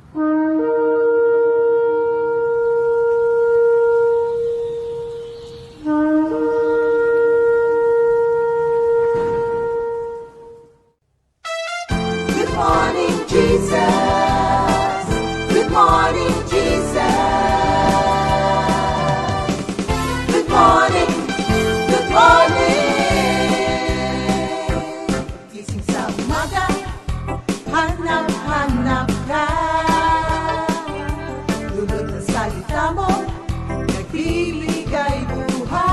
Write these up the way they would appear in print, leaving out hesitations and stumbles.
Good morning, Jesus. Good morning, Jesus. Good morning, good morning. Gising sa umaga, hanap-hanap ka. Lulot na salita mo, nagbibigay buhay.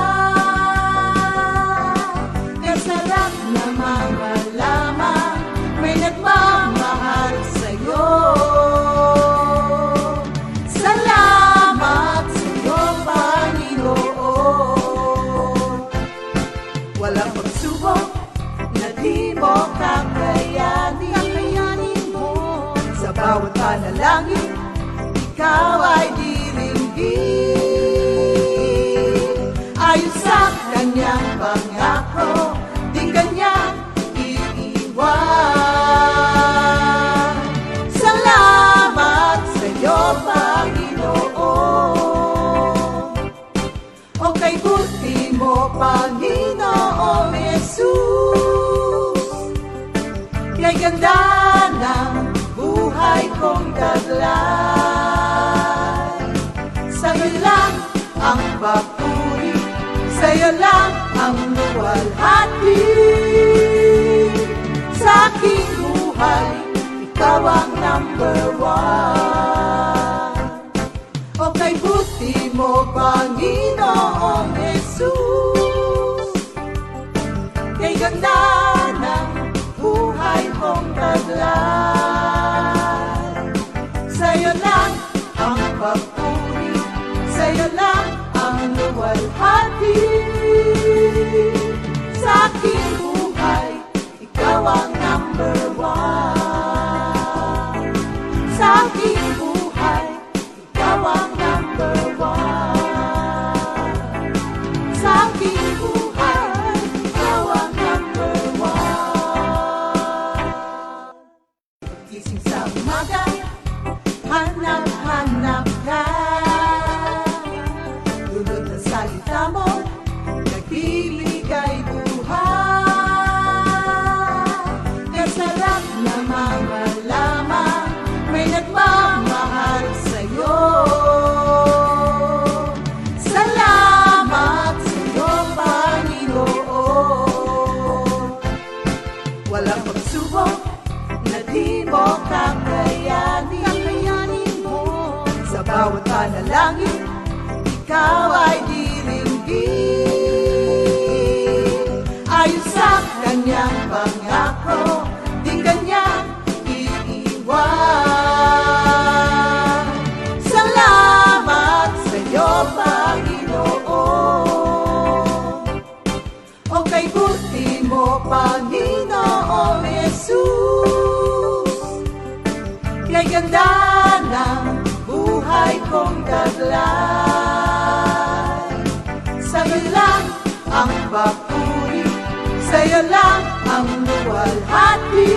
Kasarap na mamalaman, may nagmamahal sa'yo. Salamat sa'yo, Panginoon. Walang pagsubok na di mo kakayanin mo. Sa bawat panalangin, ikaw ay diringgin. Ayon sa kanyang pangako, di kanyang iiwan. Salamat sa'yo, Panginoon. O kay buti mo, Panginoong Jesus. Kay ganda ng buhay kong taglay. Sa'yo lang ang papuri, sa'yo lang ang luwalhati. Sa aking buhay, ikaw ang number one. O kay buti mo, Panginoong Jesus. Kay ganda ng buhay kong taglay. Sa'yo lang ang papuri, sa'yo lang ang luwalhati. Sa aking buhay, ikaw ang number one. Sa aking buhay, ikaw ang number one. Sa aking buhay, ikaw ang number one. Gising sa umaga, hanap-hanap ka. Lulot na salita mo, nagbibigay buhay. Kasarap na mamalaman, may nagmamahal sa'yo. Salamat sa'yo, Panginoon. Walang pagsubok na di mo kakayanin mo. Sa bawat panalangin, ikaw ay diringgin. Ayon sa kanyang pangako, di kanyang iiwan. Salamat sa'yo, Panginoon. O kay buti mo, Panginoong Jesus. Kay ganda ng buhay kong taglay. Sa'yo lang ang papuri, sa'yo lang ang luwalhati.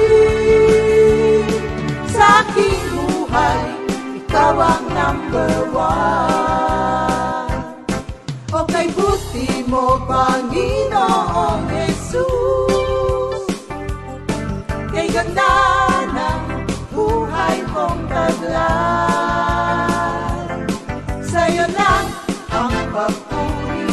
Sa aking buhay, ikaw ang number one. O kay buti mo, Panginoong Jesus. Kay ganda ng buhay kong taglay. Sa'yo lang ang papuri.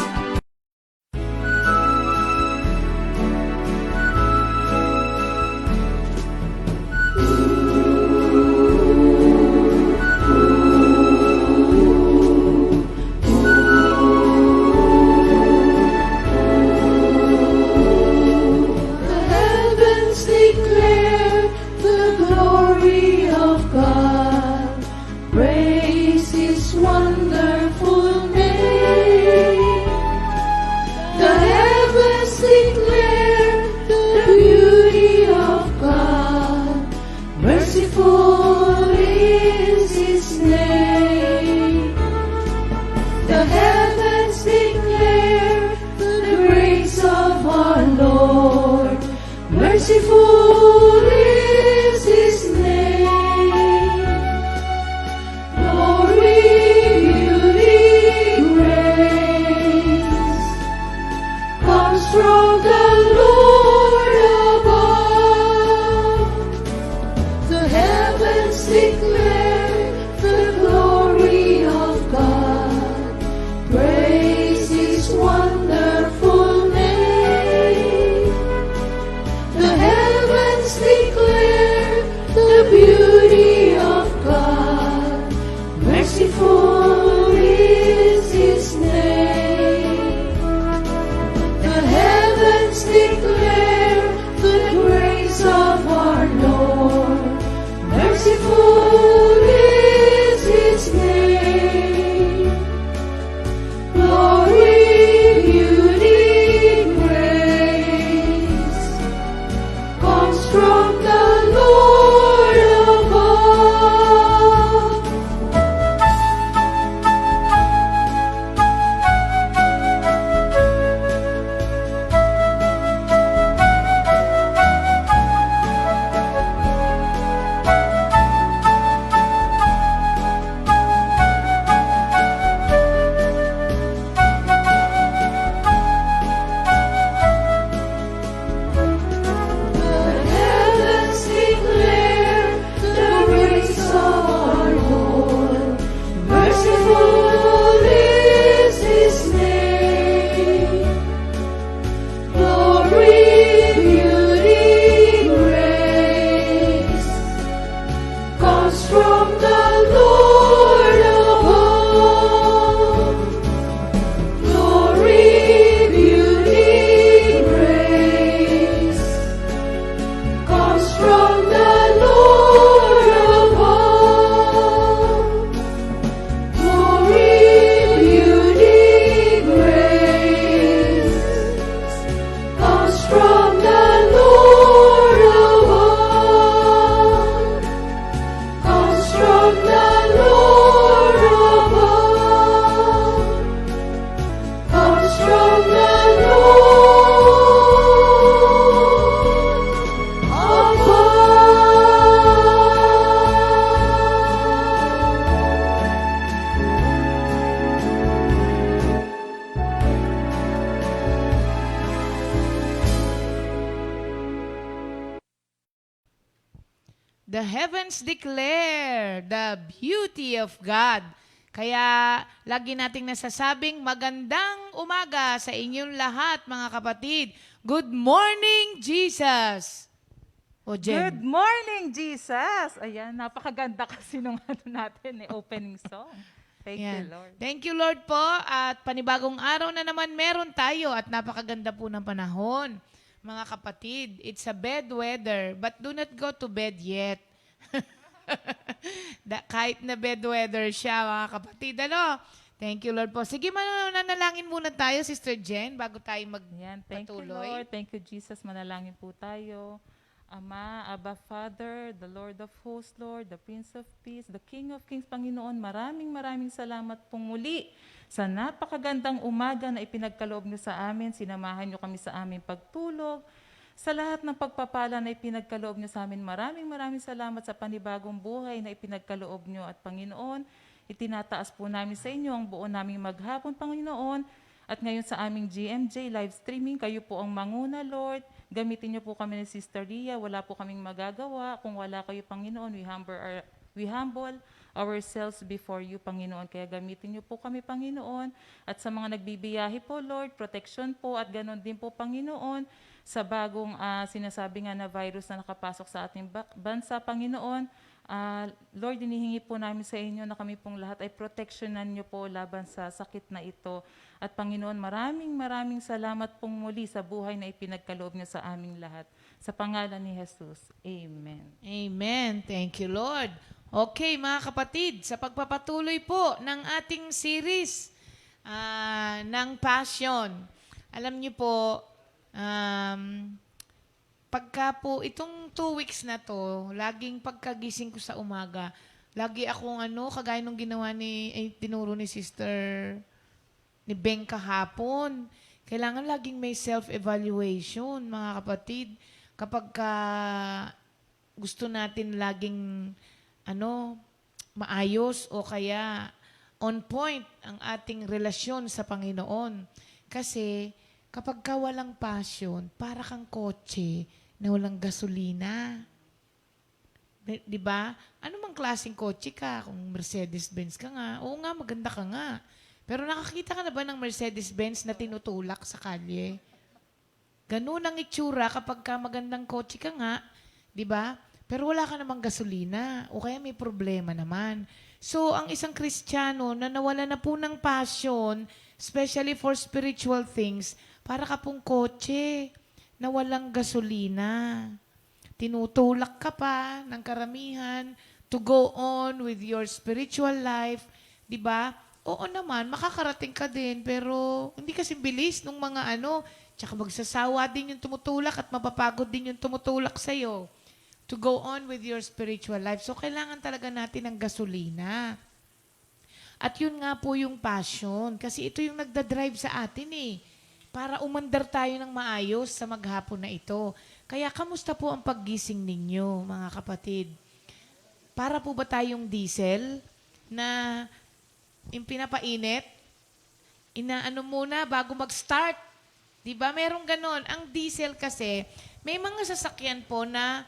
heavens declare the beauty of God. Merciful is His name. The heavens declare the grace of our Lord. Merciful is His name. Glory, beauty, grace comes from the Lord above. The heavens declare the grace of our Lord. Merciful is His name. Glory, beauty, grace comes from the Lord above. Glory, beauty, grace comes from the Lord above. Glory, beauty, grace comes from the Lord above. Comes from the Lord above. Comes from the Lord above. The heavens declare the beauty of God. Kaya lagi nating nasasabing magandang umaga sa inyong lahat, mga kapatid. Good morning, Jesus! O Good Jen, morning, Jesus! Ayan, napakaganda kasi nung natin, opening song. Thank you, yan. Lord. Thank you, Lord po. At panibagong araw na naman meron tayo at napakaganda po ng panahon. Mga kapatid, it's a bad weather, but do not go to bed yet. Kahit na bad weather siya, mga kapatid. Ano? Thank you, Lord po. Sige, mananalangin muna tayo, Sister Jen, bago tayo Ayan, thank you, magpatuloy. Lord. Thank you, Jesus. Manalangin po tayo. Ama, Abba Father, the Lord of hosts, Lord, the Prince of Peace, the King of Kings, Panginoon, maraming salamat pong muli sa napakagandang umaga na ipinagkaloob niyo sa amin. Sinamahan niyo kami sa aming pagtulog. Sa lahat ng pagpapala na ipinagkaloob niyo sa amin, maraming salamat sa panibagong buhay na ipinagkaloob niyo. At Panginoon, itinataas po namin sa inyo ang buo naming maghapon, Panginoon. At ngayon sa aming GMJ live streaming, kayo po ang manguna, Lord. Gamitin niyo po kami ni Sister Ria. Wala po kaming magagawa. Kung wala kayo, Panginoon, we humble ourselves before you, Panginoon. Kaya gamitin niyo po kami, Panginoon. At sa mga nagbibiyahe po, Lord, protection po at ganon din po, Panginoon, sa bagong sinasabi nga na virus na nakapasok sa ating bansa, Panginoon. Lord, inihingi po namin sa inyo na kami pong lahat ay protectionan niyo po laban sa sakit na ito. At Panginoon, maraming salamat pong muli sa buhay na ipinagkaloob niyo sa aming lahat. Sa pangalan ni Jesus, Amen. Amen. Thank you, Lord. Okay, mga kapatid, sa pagpapatuloy po ng ating series ng Passion, alam niyo po, pagka po, itong 2 weeks na to, laging pagkagising ko sa umaga, lagi akong kagaya nung ginawa tinuro ni Sister ni Beng kahapon. Kailangan laging may self-evaluation, mga kapatid. Kapag gusto natin laging maayos o kaya on point ang ating relasyon sa Panginoon. Kasi kapag walang passion, para kang kotse na walang gasolina. Di ba? Ano mang klaseng kotse ka? Kung Mercedes-Benz ka nga, oo nga, maganda ka nga. Pero nakakita ka na ba ng Mercedes-Benz na tinutulak sa kalye? Ganun ang itsura kapag magandang kotse ka nga, 'di ba? Pero wala ka namang gasolina o kaya may problema naman. So, ang isang Kristiyano na nawala na po ng passion, especially for spiritual things, para ka pong kotse na walang gasolina. Tinutulak ka pa ng karamihan to go on with your spiritual life, 'di ba? Oo naman, makakarating ka din, pero hindi kasi bilis nung mga tsaka magsasawa din yung tumutulak at mapapagod din yung tumutulak sa'yo to go on with your spiritual life. So, kailangan talaga natin ng gasolina. At yun nga po yung passion, kasi ito yung nagdadrive sa atin para umandar tayo ng maayos sa maghapon na ito. Kaya, kamusta po ang paggising ninyo, mga kapatid? Para po ba tayong diesel na yung pinapainit, inaano muna bago mag-start. Diba? Merong ganon. Ang diesel kasi, may mga sasakyan po na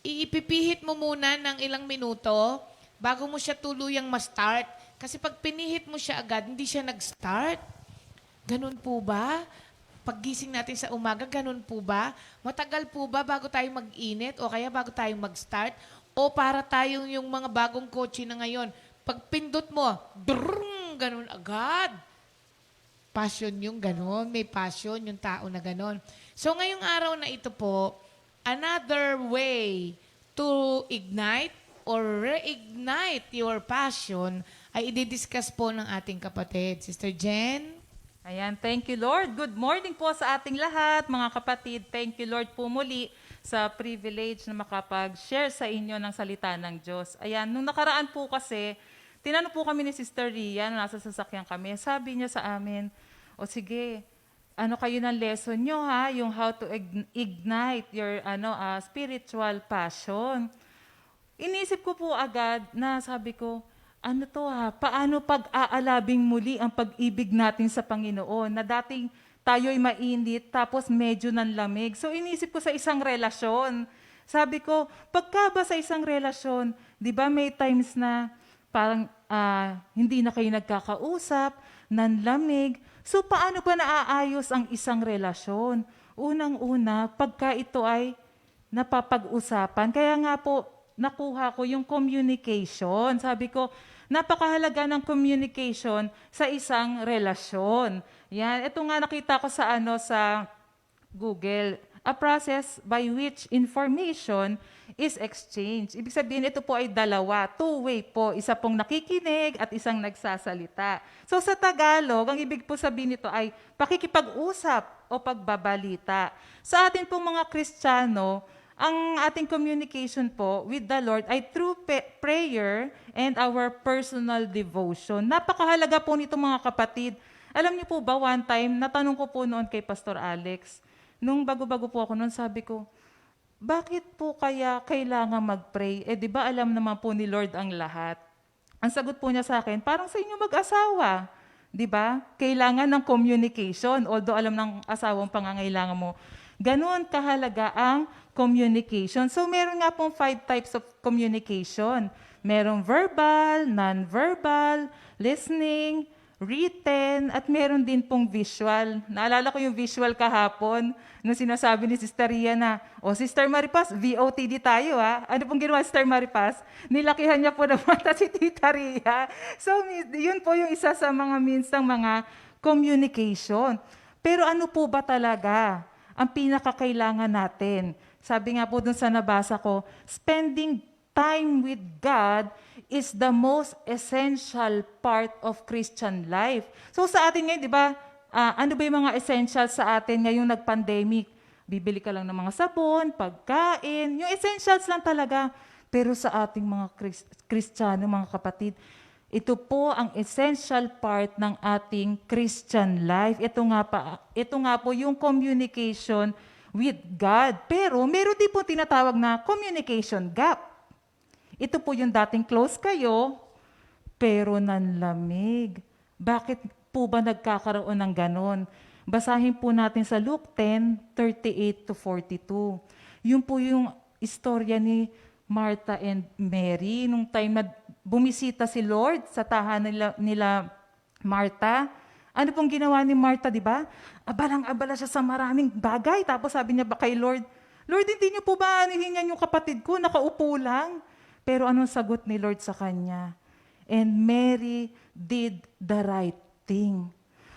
iipipihit mo muna ng ilang minuto bago mo siya tuluyang ma-start. Kasi pag pinihit mo siya agad, hindi siya nag-start. Ganon po ba? Paggising natin sa umaga, ganon po ba? Matagal po ba bago tayo mag-init o kaya bago tayo mag-start? O para tayong yung mga bagong kotse na ngayon, pag pindot mo, drrrng, ganun agad. Passion yung ganun. May passion yung tao na ganun. So ngayong araw na ito po, another way to ignite or reignite your passion ay i-discuss po ng ating kapatid. Sister Jen? Ayan, thank you Lord. Good morning po sa ating lahat, mga kapatid. Thank you Lord po muli sa privilege na makapag-share sa inyo ng salita ng Diyos. Ayan, nung nakaraan po kasi, tinanong po kami ni Sister Ria, nasa sasakyan kami, sabi niya sa amin, o sige, ano kayo ng lesson nyo ha, yung how to ignite your spiritual passion. Inisip ko po agad na sabi ko, ano to ha, paano pag-aalabing muli ang pag-ibig natin sa Panginoon na dating tayo'y mainit tapos medyo nanlamig. So inisip ko sa isang relasyon. Sabi ko, pagka ba sa isang relasyon, di ba may times na parang hindi na kayo nagkakausap, nanlamig. So paano ba naaayos ang isang relasyon? Unang-una, pagka ito ay napapag-usapan. Kaya nga po, nakuha ko yung communication. Sabi ko, napakahalaga ng communication sa isang relasyon. Yan, ito nga nakita ko sa sa Google, a process by which information is exchanged. Ibig sabihin, ito po ay dalawa, two-way po. Isa pong nakikinig at isang nagsasalita. So sa Tagalog, ang ibig po sabihin nito ay pakikipag-usap o pagbabalita. Sa atin pong mga Kristiyano, ang ating communication po with the Lord ay through prayer and our personal devotion. Napakahalaga po nito mga kapatid. Alam niyo po ba, one time, natanong ko po noon kay Pastor Alex, nung bago-bago po ako noon, sabi ko, bakit po kaya kailangan mag-pray? Di ba alam naman po ni Lord ang lahat? Ang sagot po niya sa akin, parang sa inyo mag-asawa. Di ba? Kailangan ng communication, although alam ng asawang pangangailangan mo. Ganon kahalaga ang communication. So, meron nga pong 5 types of communication. Merong verbal, non-verbal, listening, written, at meron din pong visual. Naalala ko yung visual kahapon, nung sinasabi ni Sister Ria na, Sister Maripas, VOTD tayo ha. Ano pong ginawa Sister Maripas? Nilakihan niya po ng mata si Tita Ria. So, yun po yung isa sa mga means ng mga communication. Pero ano po ba talaga ang pinakakailangan natin? Sabi nga po dun sa nabasa ko, spending time with God is the most essential part of Christian life. So sa atin ngayon, di ba, ano ba yung mga essentials sa atin ngayong nag-pandemic? Bibili ka lang ng mga sabon, pagkain, yung essentials lang talaga. Pero sa ating mga Kristiyano, mga kapatid, ito po ang essential part ng ating Christian life. Ito nga po yung communication with God. Pero meron din po tinatawag na communication gap. Ito po yung dating close kayo, pero nanlamig. Bakit po ba nagkakaroon ng ganon? Basahin po natin sa Luke 10:38-42. Yun po yung istorya ni Martha and Mary nung time na bumisita si Lord sa tahanan nila Martha. Ano pong ginawa ni Martha, di ba? Abalang-abala siya sa maraming bagay. Tapos sabi niya ba kay Lord, Lord, hindi niyo po ba anihingan yung kapatid ko, nakaupo lang? Pero anong sagot ni Lord sa kanya? And Mary did the right thing.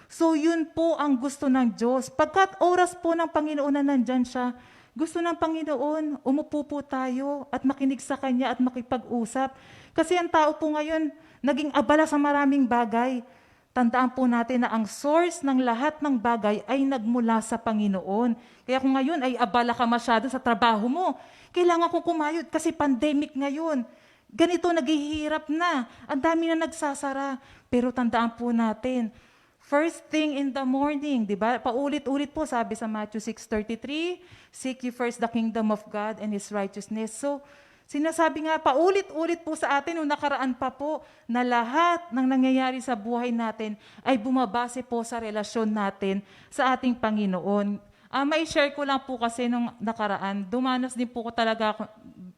So yun po ang gusto ng Diyos. Pagkat oras po ng Panginoon na nandyan siya, gusto ng Panginoon, umupo po tayo at makinig sa Kanya at makipag-usap. Kasi ang tao po ngayon, naging abala sa maraming bagay. Tandaan po natin na ang source ng lahat ng bagay ay nagmula sa Panginoon. Kaya kung ngayon ay abala ka masyado sa trabaho mo, kailangan kong kumayod kasi pandemic ngayon. Ganito, naghihirap na. Ang dami na nagsasara. Pero tandaan po natin, first thing in the morning, di ba? Paulit-ulit po, sabi sa Matthew 6:33, seek ye first the kingdom of God and His righteousness. So, sinasabi nga, paulit-ulit po sa atin, nung nakaraan pa po, na lahat ng nangyayari sa buhay natin ay bumabase po sa relasyon natin sa ating Panginoon. May share ko lang po kasi nung nakaraan, dumanas din po ko talaga,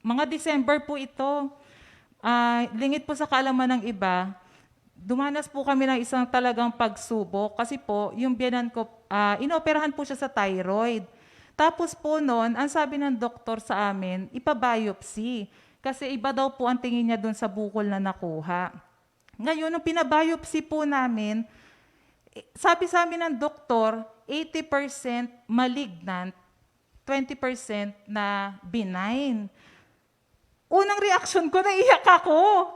mga December po ito, lingit po sa kaalaman ng iba, dumanas po kami ng isang talagang pagsubok kasi po, yung biyanan ko, inoperahan po siya sa thyroid. Tapos po noon, ang sabi ng doktor sa amin, ipabiopsy. Kasi iba daw po ang tingin niya doon sa bukol na nakuha. Ngayon, nung pinabiopsy po namin, sabi sa amin ng doktor, 80% malignant, 20% na benign. Unang reaction ko, naiyak ako.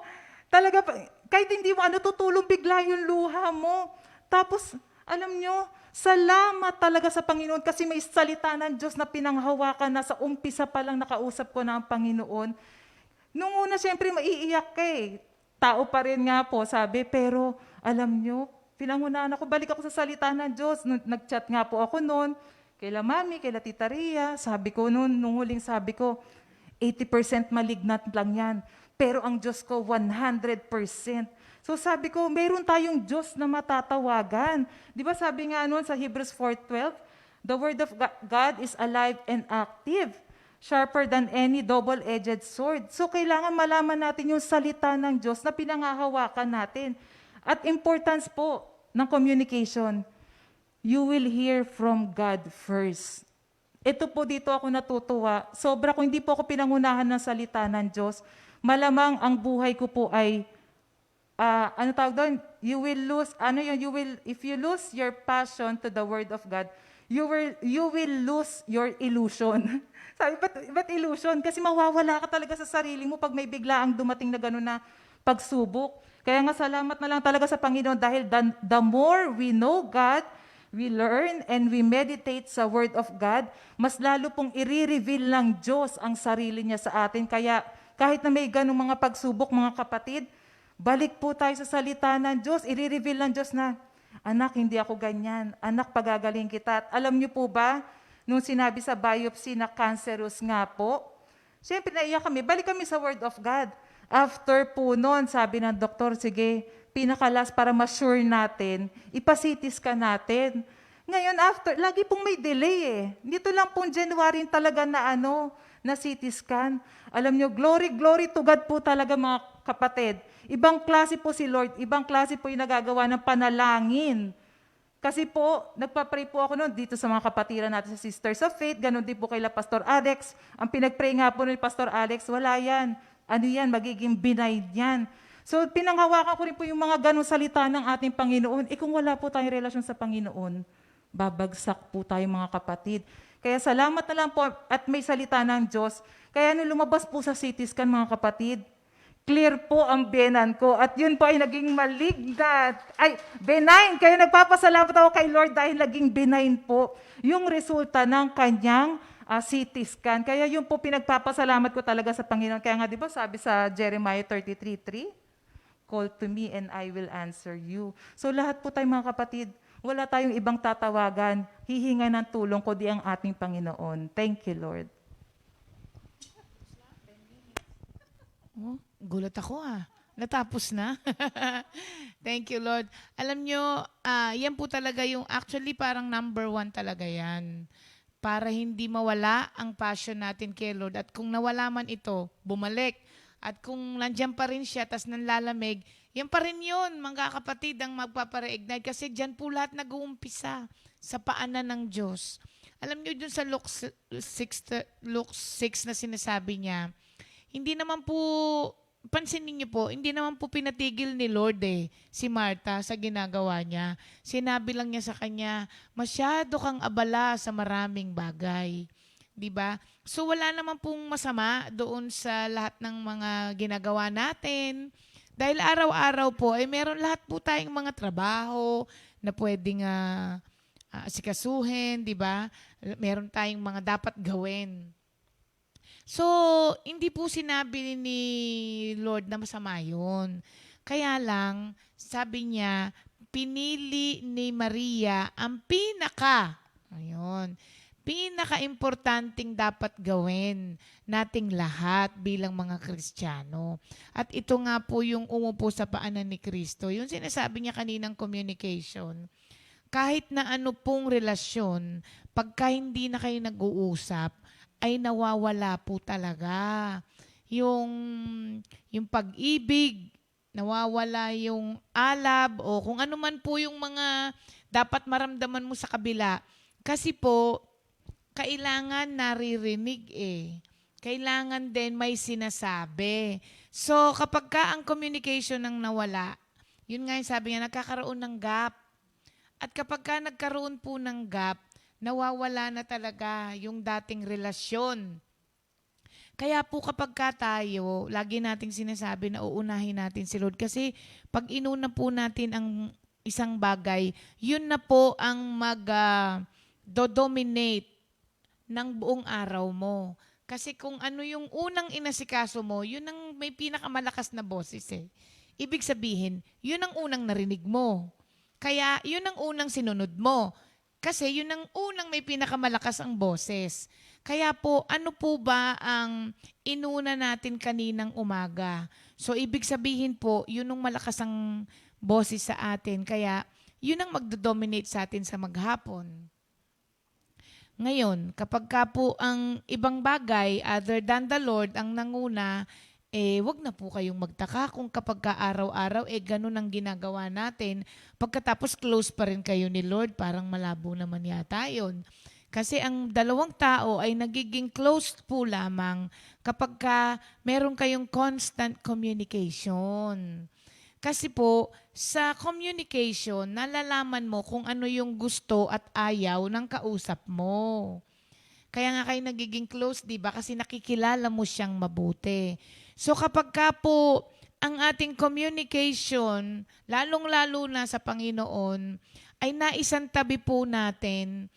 Talaga, kahit hindi mo tutulong bigla yung luha mo. Tapos, alam nyo, salamat talaga sa Panginoon kasi may salita ng Diyos na pinanghawakan na sa umpisa pa lang nakausap ko na ang Panginoon. Nung una, siyempre, maiiyak ka eh. Tao pa rin nga po, sabi, pero alam nyo, pinangunahan ako, balik ako sa salita ng Diyos. Nag-chat nga po ako noon, kaila Mami, kaila Tita Ria, sabi ko noon, nung huling sabi ko, 80% malignant lang yan. Pero ang Diyos ko, 100%. So sabi ko, meron tayong Diyos na matatawagan. Di ba sabi nga noon sa Hebrews 4:12, the word of God is alive and active, sharper than any double-edged sword. So kailangan malaman natin yung salita ng Diyos na pinangahawakan natin. At importance po ng communication, you will hear from God first. Ito po dito ako natutuwa. Sobra kung hindi po ako pinangunahan ng salita ng Diyos, malamang ang buhay ko po ay ano tawag doon? You will lose, if you lose your passion to the Word of God, you will lose your illusion. Sabi, ba't illusion? Kasi mawawala ka talaga sa sarili mo pag may biglaang dumating na gano'n na pagsubok. Kaya nga salamat na lang talaga sa Panginoon dahil the more we know God, we learn and we meditate sa Word of God, mas lalo pong i-reveal ng Diyos ang sarili niya sa atin. Kaya kahit na may ganong mga pagsubok, mga kapatid, balik po tayo sa salita ng Diyos. I-reveal ng Diyos na, anak, hindi ako ganyan. Anak, pagagaling kita. At alam niyo po ba, nung sinabi sa biopsy na cancerous nga po, siyempre naiyak kami, balik kami sa Word of God. After po noon, sabi ng doktor, sige, pinakalas para ma-sure natin, ipasitis ka natin. Ngayon, after, lagi pong may delay eh. Dito lang pong January talaga na na CT scan. Alam nyo, glory to God po talaga mga kapatid. Ibang klase po si Lord, ibang klase po yung nagagawa ng panalangin. Kasi po, nagpa-pray po ako noon dito sa mga kapatiran natin sa Sisters of Faith, ganun din po kay Pastor Alex. Ang pinag-pray nga po ni Pastor Alex, wala yan. Ano yan, magiging benign yan. So, pinanghawakan ko rin po yung mga ganong salita ng ating Panginoon. Kung wala po tayong relasyon sa Panginoon, babagsak po tayo mga kapatid. Kaya salamat na lang po at may salita ng Diyos. Kaya nung lumabas po sa CT scan mga kapatid, clear po ang benan ko at yun po ay naging malignant. Ay, benign. Kaya nagpapasalamat ako kay Lord dahil naging benign po yung resulta ng kanyang CT scan. Kaya yun po pinagpapasalamat ko talaga sa Panginoon. Kaya nga, di ba, sabi sa Jeremiah 33:3, call to me and I will answer you. So lahat po tayo mga kapatid, wala tayong ibang tatawagan. Hihinga ng tulong ko di ang ating Panginoon. Thank you, Lord. Oh, gulat ako Natapos na. Thank you, Lord. Alam nyo, yan po talaga yung actually parang number 1 talaga yan. Para hindi mawala ang passion natin kay Lord. At kung nawala man ito, bumalik. At kung nandiyan pa rin siya, tas nanlalamig, yan pa rin yun, mga kapatid, ang magpapare-ignite. Kasi dyan po lahat nag-uumpisa sa paanan ng Diyos. Alam niyo dun sa Luke 6 na sinasabi niya, hindi naman po, pansinin niyo po, hindi naman po pinatigil ni Lord si Martha sa ginagawa niya. Sinabi lang niya sa kanya, masyado kang abala sa maraming bagay. 'Di ba? So wala naman pong masama doon sa lahat ng mga ginagawa natin. Dahil araw-araw po ay meron lahat po tayong mga trabaho na pwedeng asikasuhin, 'di ba? Meron tayong mga dapat gawin. So, hindi po sinabi ni Lord na masama 'yun. Kaya lang, sabi niya, pinili ni Maria ang pinaka-importanting dapat gawin nating lahat bilang mga Kristiyano. At ito nga po yung umupo sa paanan ni Kristo. Yung sinasabi niya kaninang communication. Kahit na ano pong relasyon, pagka hindi na kayo nag-uusap, ay nawawala po talaga. Yung pag-ibig, nawawala yung alab, o kung ano man po yung mga dapat maramdaman mo sa kabila. Kasi po, kailangan naririnig Kailangan din may sinasabi. So, kapag ka ang communication nang nawala, yun nga yung sabi niya, nagkakaroon ng gap. At kapag ka nagkaroon po ng gap, nawawala na talaga yung dating relasyon. Kaya po kapag ka tayo, lagi nating sinasabi na uunahin natin si Lord. Kasi pag inuna po natin ang isang bagay, yun na po ang dominate ng buong araw mo. Kasi kung ano yung unang inasikaso mo, yun ang may pinakamalakas na boses Ibig sabihin, yun ang unang narinig mo. Kaya yun ang unang sinunod mo. Kasi yun ang unang may pinakamalakas ang boses. Kaya po, ano po ba ang inuna natin kaninang umaga? So, ibig sabihin po, yun ang malakas ang boses sa atin. Kaya, yun ang magdodominate sa atin sa maghapon. Ngayon, kapag ka po ang ibang bagay other than the Lord ang nanguna, wag na po kayong magtaka kung kapag ka araw-araw, ganun ang ginagawa natin. Pagkatapos close pa rin kayo ni Lord, parang malabo naman yata yun. Kasi ang dalawang tao ay nagiging close po lamang kapag ka meron kayong constant communication. Kasi po, sa communication, nalalaman mo kung ano yung gusto at ayaw ng kausap mo. Kaya nga kayo nagiging close, di ba? Kasi nakikilala mo siyang mabuti. So kapag ka po ang ating communication, lalong-lalo na sa Panginoon, ay naisantabi po natin,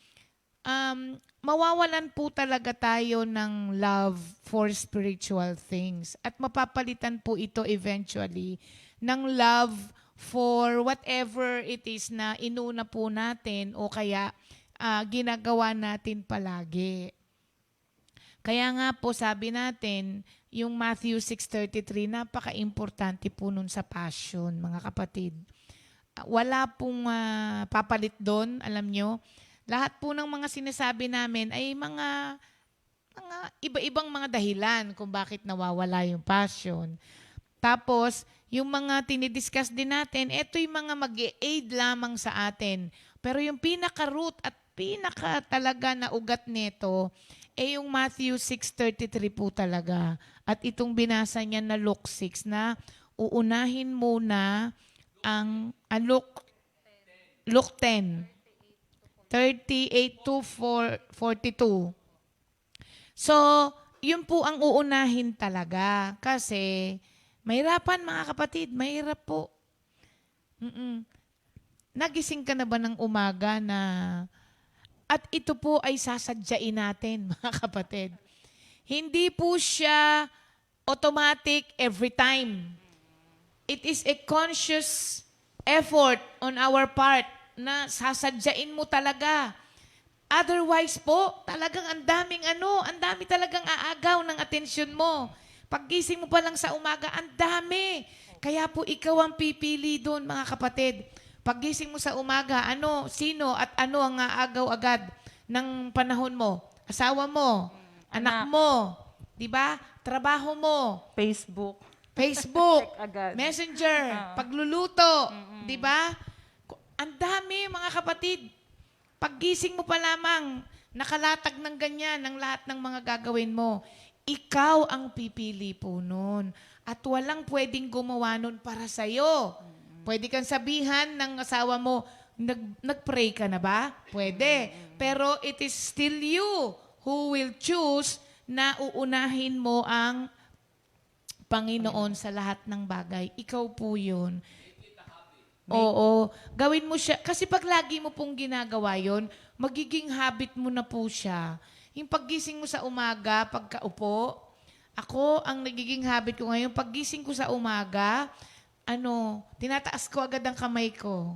mawawalan po talaga tayo ng love for spiritual things. At mapapalitan po ito eventually ng love for whatever it is na inuna po natin o kaya ginagawa natin palagi. Kaya nga po sabi natin, yung Matthew 6:33, napaka-importante po nun sa passion, mga kapatid. Wala pong papalit doon, alam nyo. Lahat po ng mga sinasabi namin ay mga iba-ibang mga dahilan kung bakit nawawala yung passion. Tapos, yung mga tinidiscuss din natin, ito yung mga mag-aid lamang sa atin. Pero yung pinaka-root at pinaka talaga na ugat nito, yung Matthew 6:33 po talaga. At itong binasa niya na Luke 6 na uunahin muna ang Luke 10, 38 to 42. So, yun po ang uunahin talaga. Kasi, mahirapan mga kapatid, mahirap po. Nagising ka na ba ng umaga na at ito po ay sasadyain natin, mga kapatid. Hindi po siya automatic every time. It is a conscious effort on our part na sasadyain mo talaga. Otherwise po, talagang ang dami talagang aagaw ng atensyon mo. Paggising mo pa lang sa umaga, ang dami. Kaya po ikaw ang pipili doon, mga kapatid. Paggising mo sa umaga, sino at ano ang aagaw agad ng panahon mo? Asawa mo, anak mo, 'di ba? Trabaho mo, Facebook. Facebook, Agad. Messenger, pagluluto, 'di ba? Ang dami, mga kapatid. Paggising mo pa lamang, Nakalatag ng ganyan ang lahat ng mga gagawin mo. Ikaw ang pipili po nun. At walang pwedeng gumawa nun para sa'yo. Pwede kang sabihan ng asawa mo, nag-pray ka na ba? Pwede. Pero it is still you who will choose na uunahin mo ang Panginoon sa lahat ng bagay. Ikaw po yun. Oo. Gawin mo siya. Kasi pag lagi mo pong ginagawa yun, magiging habit mo na po siya. Yung paggising mo sa umaga, pagkaupo, ako, ang nagiging habit ko ngayon, paggising ko sa umaga, tinataas ko agad ang kamay ko.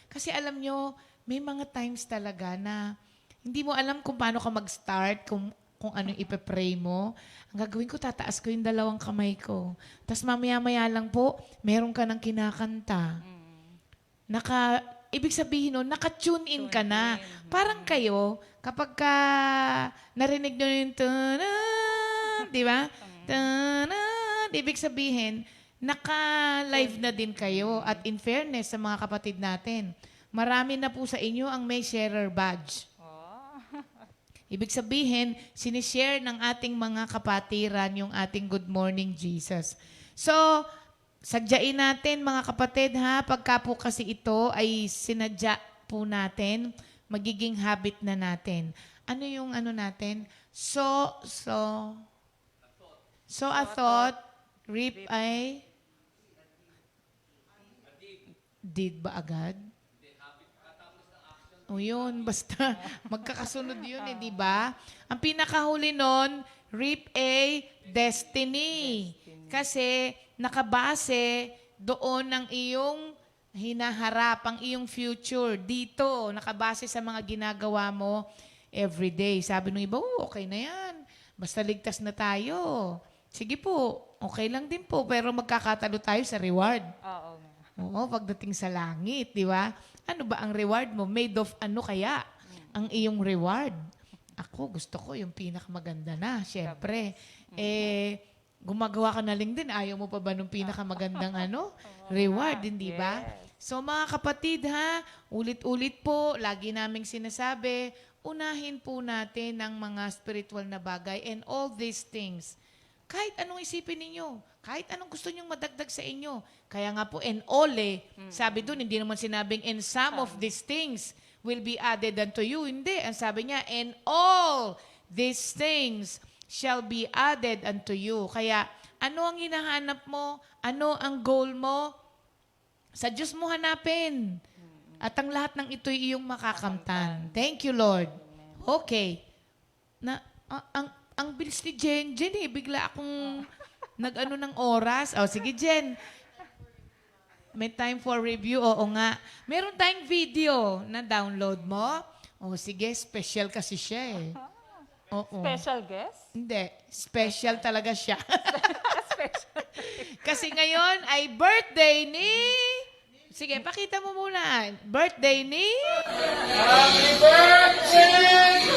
Kasi alam nyo, may mga times talaga na hindi mo alam kung paano ka mag-start, kung anong ipepray mo. Ang gagawin ko, tataas ko yung dalawang kamay ko. Tapos mamaya-maya lang po, meron ka ng kinakanta. Ibig sabihin nun, naka-tune in ka na. Parang kayo, kapag ka narinig nyo yung di ba? Ibig sabihin, naka-live na din kayo. At in fairness sa mga kapatid natin, marami na po sa inyo ang may sharer badge. Ibig sabihin, sinishare ng ating mga kapatiran yung ating Good Morning Jesus. So, sadyain natin mga kapatid ha, pagka po kasi ito ay sinadya po natin, magiging habit na natin. Ano yung natin? So a thought, reap ay did ba agad? O yun, basta magkakasunod yun di ba? Ang pinakahuli nun, reap a destiny. Kasi nakabase doon ng iyong hinaharap, ang iyong future. Dito, nakabase sa mga ginagawa mo everyday. Sabi ng iba, okay na yan. Basta ligtas na tayo. Sige po, okay lang din po, pero magkakatalo tayo sa reward. Oo, pagdating sa langit, di ba? Ano ba ang reward mo? Made of ano kaya ang iyong reward? Ako, gusto ko yung pinakamaganda na, syempre. Gumagawa ka na lang din. Ayaw mo pa ba nung pinakamagandang reward, hindi ba? So mga kapatid ha, ulit-ulit po, lagi naming sinasabi, unahin po natin ang mga spiritual na bagay and all these things. Kahit anong isipin ninyo, kahit anong gusto nyong madagdag sa inyo. Kaya nga po, and all sabi doon, hindi naman sinabing, and some of these things will be added unto you. Hindi, ang sabi niya, and all these things shall be added unto you. Kaya, ano ang hinahanap mo? Ano ang goal mo? Sa Diyos mo hanapin. At ang lahat ng ito'y iyong makakamtan. Thank you, Lord. Okay. Ang bilis ni Jen bigla akong nag-ano ng oras. Sige, Jen. May time for review. Oo nga. Meron tayong video na download mo. Sige, special kasi siya Oo. Special guest? Hindi. Special talaga siya. Kasi ngayon ay birthday ni... Sige, pakita mo muna. Birthday ni... Happy birthday,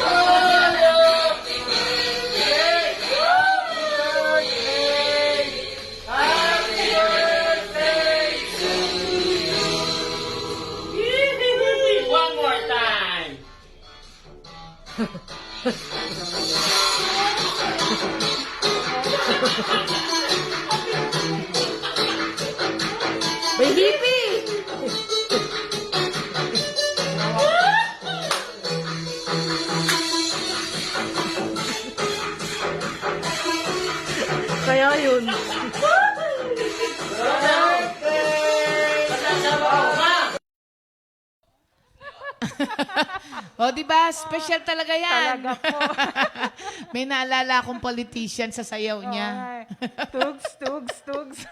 One more time. May hippie! Kaya yun. Di ba? Special talaga yan. Talaga po. May naalala akong politician sa sayaw niya. Ay, tugs.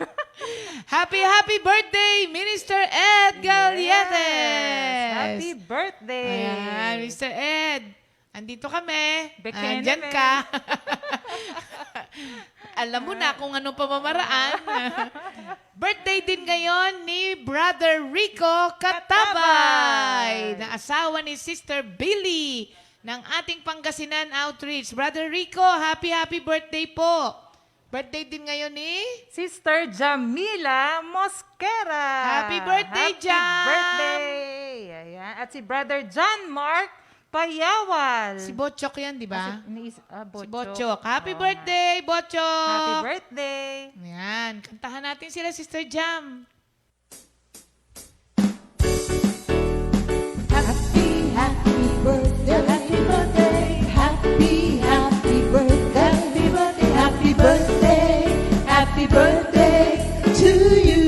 Happy birthday, Minister Ed Galietes! Happy birthday! Ayan, Mr. Ed. Andito kami. Bekene Andyan me. ka. Alam mo na kung anong pamamaraan. Birthday din ngayon ni Brother Rico Katabay, na asawa ni Sister Billy ng ating Pangasinan Outreach. Brother Rico, happy birthday po. Birthday din ngayon ni... Sister Jamila Mosquera. Happy birthday, Jam! Happy birthday! Ayan. At si Brother John Mark Payawal. Si Botchok yan, di ba? Si Botchok. Botchok. Happy Oo birthday, nga. Botchok! Happy birthday. Yan. Kantahan natin sila, Sister Jam. Happy, happy birthday. Happy birthday. Happy, happy birthday. Happy birthday. Happy birthday. Happy birthday to you.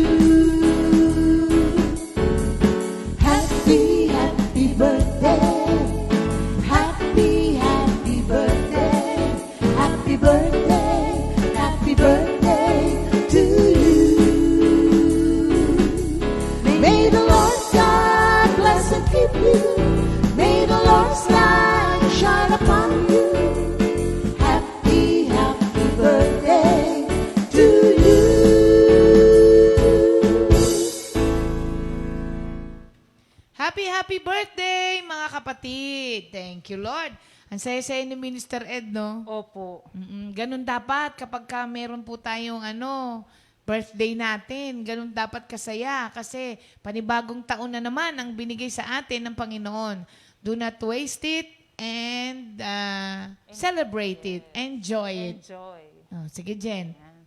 Happy, happy birthday. Happy, happy birthday. Happy birthday. Happy birthday to you. May the Lord God bless and keep you. May the Lord's light shine upon you. Happy, happy birthday to you. Happy birthday, mga kapatid. Thank you, Lord. Ang saya-saya ni Minister Ed, no? Opo. Ganun dapat kapag meron po tayong birthday natin. Ganun dapat kasaya kasi panibagong taon na naman ang binigay sa atin ng Panginoon. Do not waste it and celebrate it. Enjoy it. Enjoy. Oh, sige, Jen. Yan.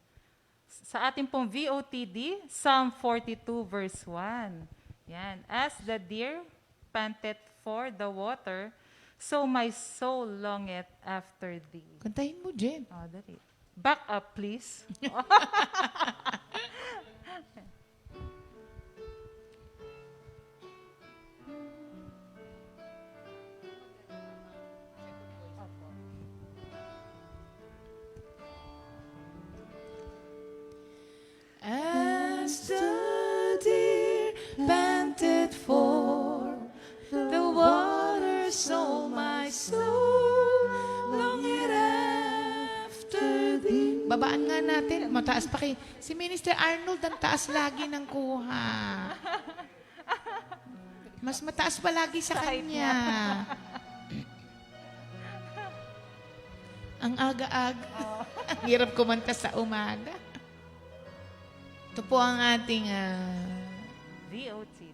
Sa ating pong VOTD, Psalm 42 verse 1. Yan. As the deer panteth for the water, so my soul longeth after thee. Kantahin mo, Jen. Oh, dali. Back up, please. As the deer panted for the water, so my soul longeth after thee. Babaan nga natin. Mataas pa kay... Si Minister Arnold ang taas lagi ng kuha. Mas mataas pa lagi sa kanya. Ang aga-aga. Ang hirap kumanta sa umaga. Ito po ang ating... VOTD.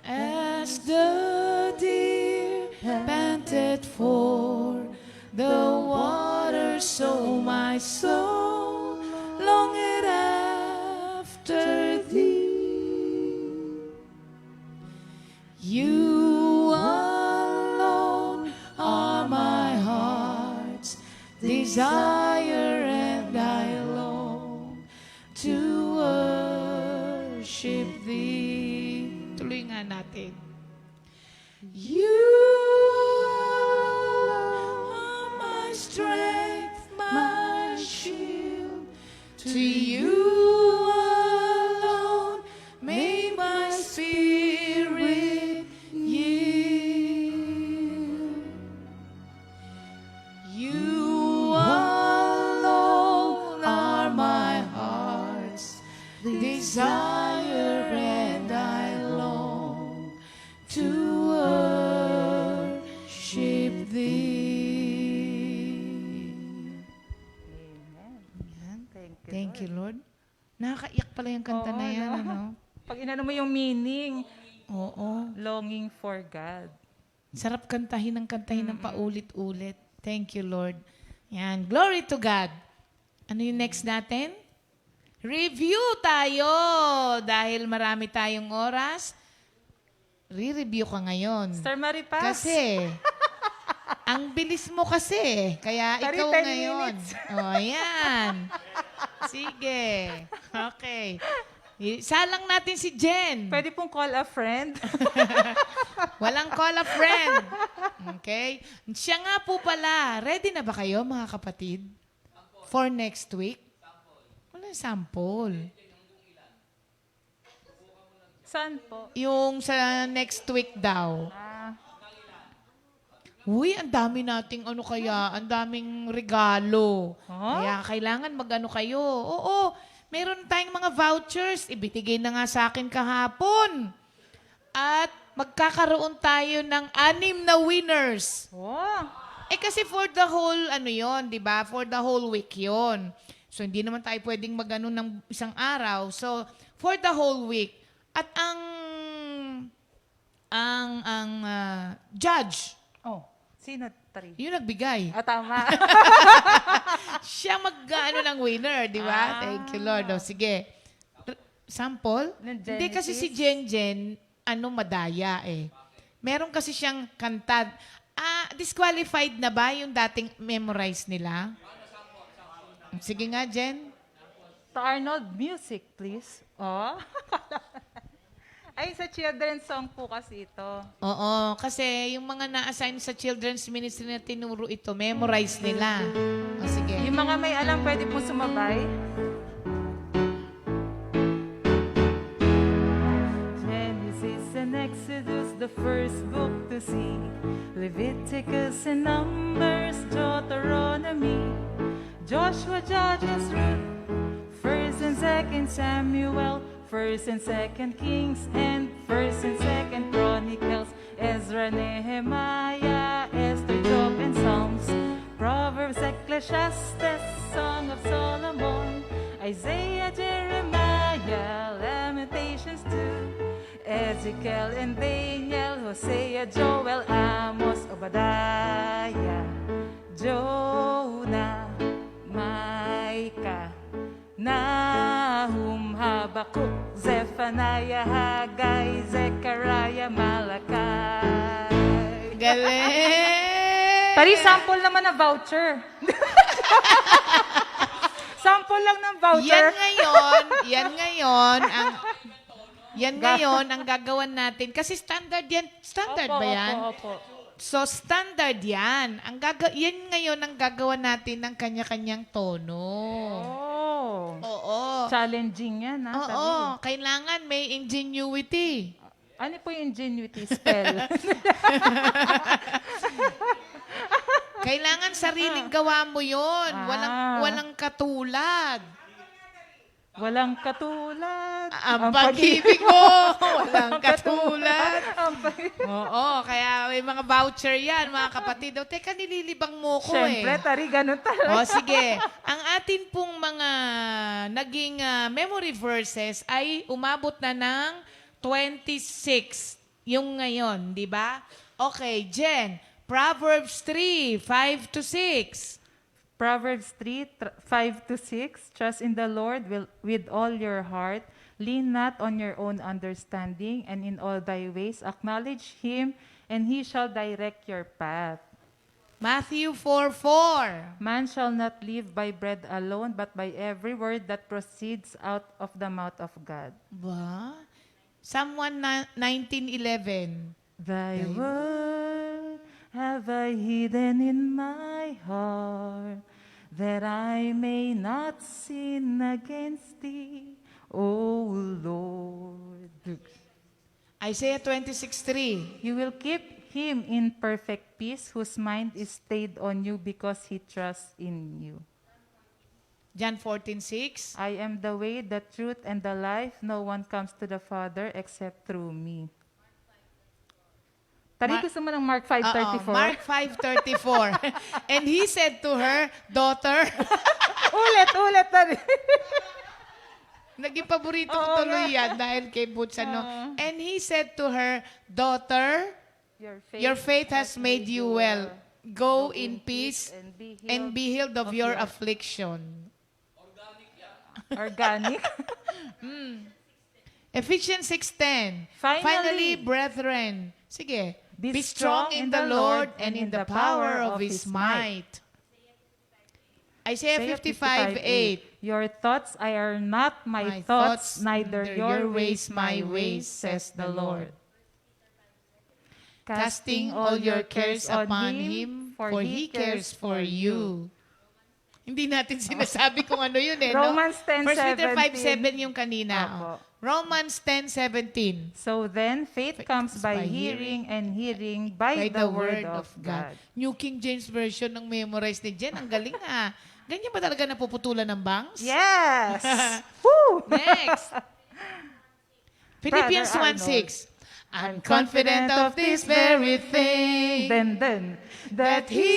As the deer panted for the water, so my soul longeth after thee. You alone are my heart's desire, and I long to worship thee. Tuloy nga natin. You are my strength, my shield. To you alone may my spirit yield. You alone are my heart's desire, and I long to worship thee. Amen. Thank you, Lord. Nakakaiyak pala yung kanta Oo, na yan, no? ano? Pag inano mo yung meaning, Oo. longing for God. Sarap kantahin ng paulit-ulit. Thank you, Lord. Yan. Glory to God. Ano yung next natin? Review tayo. Dahil marami tayong oras, re-review ka ngayon. Sir Maripas. Kasi, ang bilis mo kasi. Kaya ikaw 10 ngayon. minutes. O, yan. Sige. Okay. Salang natin si Jen. Pwede pong call a friend. Walang call a friend. Okay? Siya nga po pala. Ready na ba kayo, mga kapatid? For next week? Walang sample. Saan po? Yung sa next week daw. Uy, ang dami nating ang daming regalo. Huh? Kaya kailangan mag-ano kayo. Oo, meron tayong mga vouchers. Ibigay na nga sa akin kahapon. At magkakaroon tayo ng 6 na winners. Oh. Kasi for the whole, di ba? For the whole week yon. So, hindi naman tayo pwedeng mag-ano ng isang araw. So, for the whole week. At ang judge, Oh, sino tari? yung nagbigay. Tama. Siya mag-ano ng winner, di ba? Thank you, Lord. O, sige. Sample? Ng Hindi kasi si Genesis? Jen, madaya eh. Meron kasi siyang kantad. Disqualified na ba yung dating memorize nila? Sige nga, Jen. To Arnold, music, please. Oh. Ay, sa children's song po kasi ito. Oo, kasi yung mga na-assign sa children's ministry na tinuro ito, memorize nila. O, sige. Yung mga may alam, pwede po sumabay. Genesis and Exodus, the first book to see. Leviticus and Numbers, Deuteronomy. Joshua, Judges, Ruth. First and Second Samuel. First and Second Kings and First and Second Chronicles, Ezra, Nehemiah, Esther, Job, and Psalms, Proverbs, Ecclesiastes, Song of Solomon, Isaiah, Jeremiah, Lamentations 2, Ezekiel and Daniel, Hosea, Joel, Amos, Obadiah, Jonah, Micah, Nahum, Habakuk, Zephaniah, Haggai, Zechariah, Malakay. Galing! Tari, sample naman na voucher. Sample lang ng voucher. Yan ngayon ang gagawin natin. Kasi standard yan. Standard Opo, ba yan? Opo. So, standard yan. Yan ngayon ang gagawa natin ng kanya-kanyang tono. Oh. Oo. Challenging yan, ha? Oo. Kailangan may ingenuity. Ano po yung ingenuity spell? Kailangan sariling gawa mo yon. Walang katulad. Walang katulad. Ang pag-ibig mo, walang katulad. Ang pag- Oo, kaya may mga voucher yan, mga kapatid. O, teka, nililibang mo ko Siyempre, Tari, ganun talaga. O, sige. Ang atin pong mga naging memory verses ay umabot na ng 26. Yung ngayon, di ba? Okay, Jen. Proverbs 3, 5 to 6. Proverbs 3:5-6, trust in the Lord with all your heart, lean not on your own understanding, and in all thy ways acknowledge him, and he shall direct your path. Matthew 4:4. Man shall not live by bread alone, but by every word that proceeds out of the mouth of God. Ba? Psalm 19:11. Thy word have I hidden in my heart, that I may not sin against thee, O Lord. Isaiah 26:3. You will keep him in perfect peace, whose mind is stayed on you because he trusts in you. John 14:6. I am the way, the truth, and the life. No one comes to the Father except through me. Tari, gusto mo ng Mark 5:34? Mark 5:34. And he said to her, daughter, ulit, Tari. naging paborito ko tuloy yan dahil kay Butch, And he said to her, daughter, your faith has made you well. Go in peace and be healed of your affliction. Organic. Ephesians 6:10. Finally, brethren. Sige. Be strong in the Lord and in the power of His might. Isaiah 55:8. Your thoughts are not my thoughts, neither your ways my ways, says the Lord. Casting all your cares upon Him, for He cares for you. Hindi natin sinasabi kung ano yun eh. Romans no? 10:17. 1 Peter 5:7 yung kanina. Opo. Romans 10:17. So then, faith comes by hearing, and hearing by the word of God. New King James Version ng memorize ni Jen. Ang galing ah. Ganyan ba talaga napuputulan ng bangs? Yes! Woo! Next. Philippians Brother 1:6. I'm confident of this very thing, Then, that He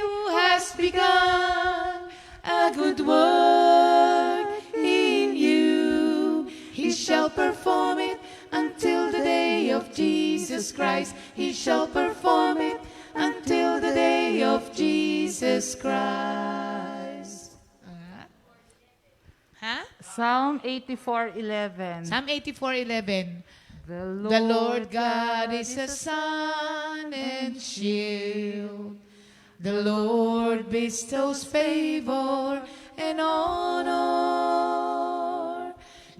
who has begun a good work in you, He shall perform it until the day of Jesus Jesus Christ, He shall perform it until the day of Jesus Christ. Ha? Psalm 84:11. Psalm 84:11. The The Lord God is a sun and shield. The Lord bestows favor and honor.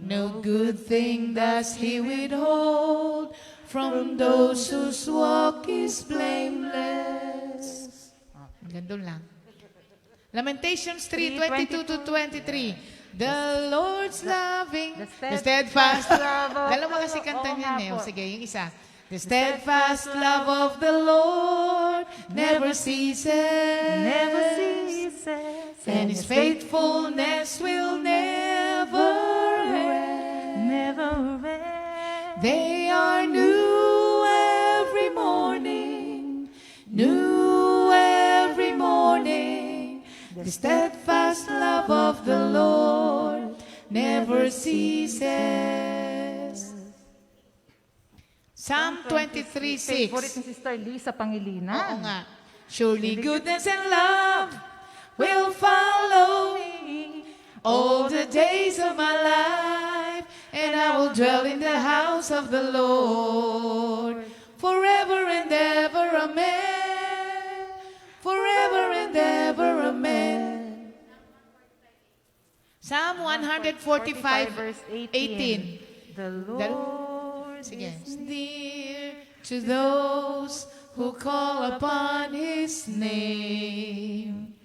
No good thing does He withhold from those whose walk is blameless. Ganun lang. Lamentations 3:22-23. The Lord's loving, the steadfast love of Dalawa kasi kanta niya eh. O, sige, yung isa. The steadfast love of the Lord never ceases. never ceases, And His faithfulness will never end. never ends. They are new every morning, new every morning. The steadfast love of the Lord never ceases. Psalm 23:6. Favorite ni Sister Lisa Oo Pangilinan. nga. Surely goodness and love will follow me all the days of my life, and I will dwell in the house of the Lord forever and ever. Amen. Forever and ever. Amen. Psalm 145, verse 18. The Lord Sige. is Dear to those who call upon His name.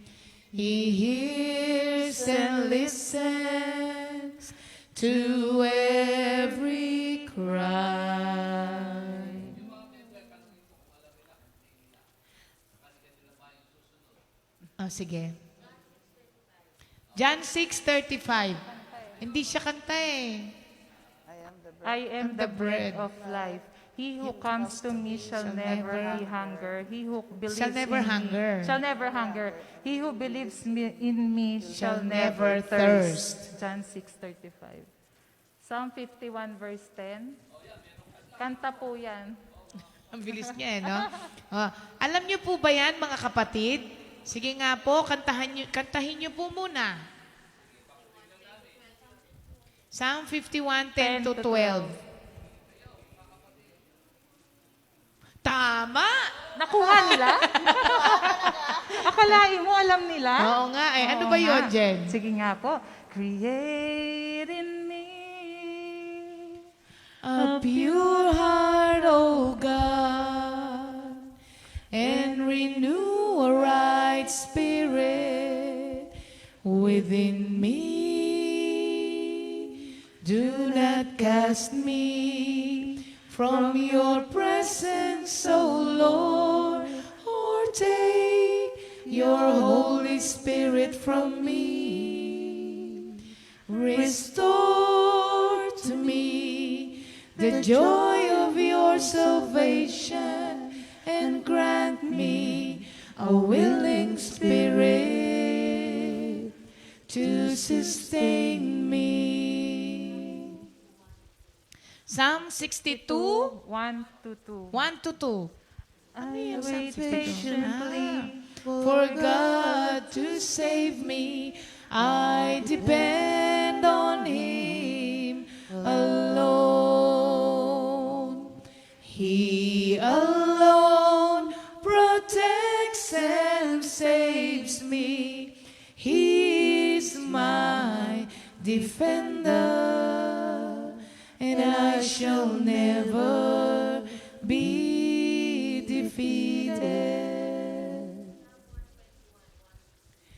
He hears and listens to every cry. Sige. John 6:35. Hindi siya kanta eh. I am the bread of life. He who comes to me shall never be hunger. He who believes Shall never in hunger. me shall never hunger. He who believes in me Shall shall never never thirst. John 6:35. Psalm 51 verse 10. Kanta po yan. Ang bilis niya eh, no? Alam niyo po ba yan, mga kapatid? Sige nga po, kantahin niyo po muna. Psalm 51, 10-12. Tama! Nakuha nila? Akalain mo alam nila? Oo nga eh. Ano Oo ba yun, nga. Jen? Sige nga po. Create in me A pure heart, O God, and renew a right spirit within me. Do not cast me from your presence, O Lord, or take your Holy Spirit from me. Restore to me the joy of your salvation, and grant me a willing spirit to sustain me. Psalm 62, 1-2. 1-2. I yan, wait Psalm 62? patiently For God to save me, I depend on Him alone. He alone protects and saves me. He is my defender, and I shall never be defeated.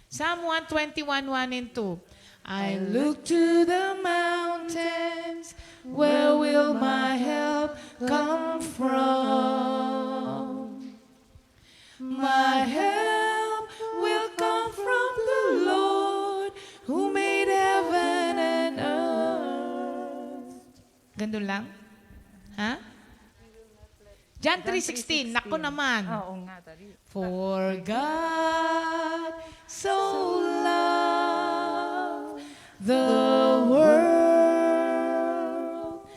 Psalm 121, 1 and 2. I look to the mountains, where will my help come from? My help will come from the Lord, who made heaven and earth. Ganun lang? Ha? John 3:16. Nako naman. Oo nga, tari. For God so loved the world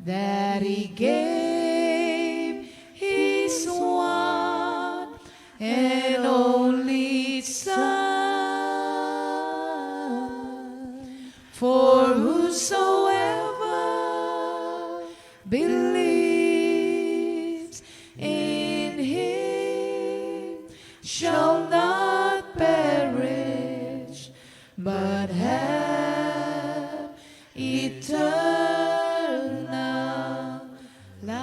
that He gave whosoever believes in him shall not perish, but have eternal life.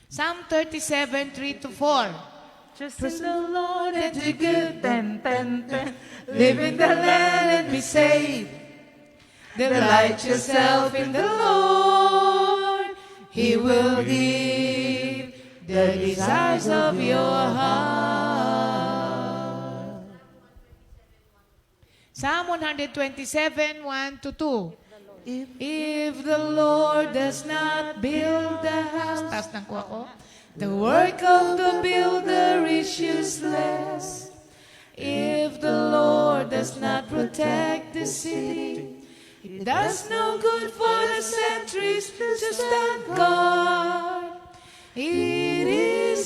Psalm 37, 3-4. Trust in the Lord and do good, Live in the land and be saved. Delight yourself in the Lord. He will give the desires of your heart. Psalm 127, 1-2. If the Lord does not build the house, taas ng kuha ko, the work of the builder is useless. If the Lord does not protect the city, it does no good for the sentries to stand guard. It is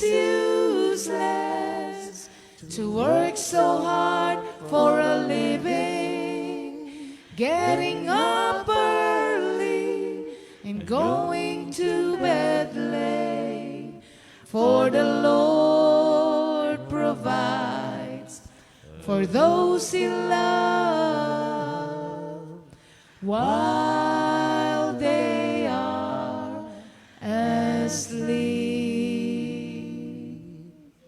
useless to work so hard for a living, getting up early and going to bed late. For the Lord provides for those He loves while they are asleep.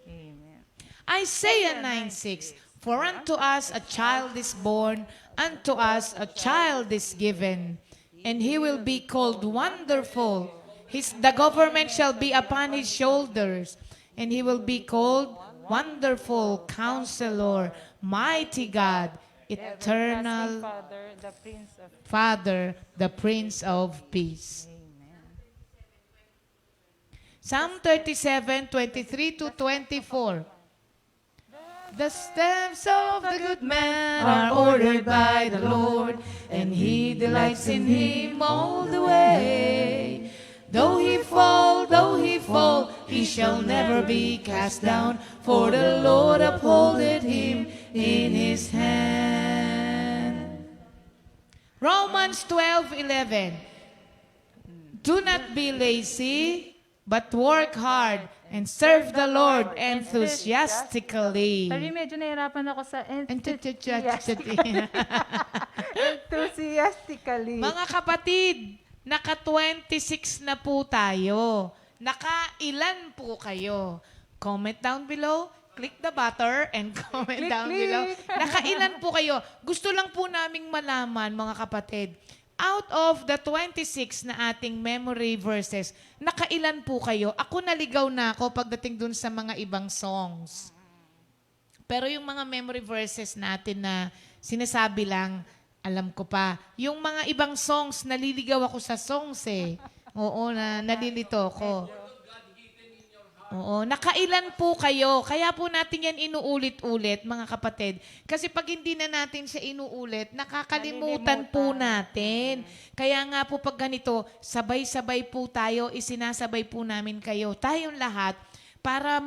Amen. Isaiah 9:6. For unto us a child is born, unto us a child is given, and he will be called Wonderful. The government shall be upon his shoulders, and he will be called Wonderful, Counselor, Mighty God, Eternal Father, the Prince of Father, the Prince of Peace. Amen. Psalm 37, 23-24. The steps of the good man are ordered by the Lord, and he delights in him all the way. Though he fall, he shall never be cast down, for the Lord upholdeth him in his hand. Romans 12:11. Do not be lazy, but work hard and serve the Lord enthusiastically. Sorry, medyo nahirapan ako sa enthusiastically. Mga kapatid, naka-26 na po tayo. Nakailan po kayo? Comment down below, click the button, and comment down below. Nakailan po kayo? Gusto lang po naming malaman, mga kapatid. Out of the 26 na ating memory verses, nakailan po kayo? Ako naligaw na ako pagdating dun sa mga ibang songs. Pero yung mga memory verses natin na sinasabi lang, alam ko pa. Yung mga ibang songs, naliligaw ako sa songs eh. Oo, nalilito ako. Oo, nakailan po kayo? Kaya po natin yan inuulit-ulit, mga kapatid. Kasi pag hindi na natin siya inuulit, nakakalimutan po natin. Kaya nga po pag ganito, sabay-sabay po tayo, isinasabay po namin kayo, tayong lahat, para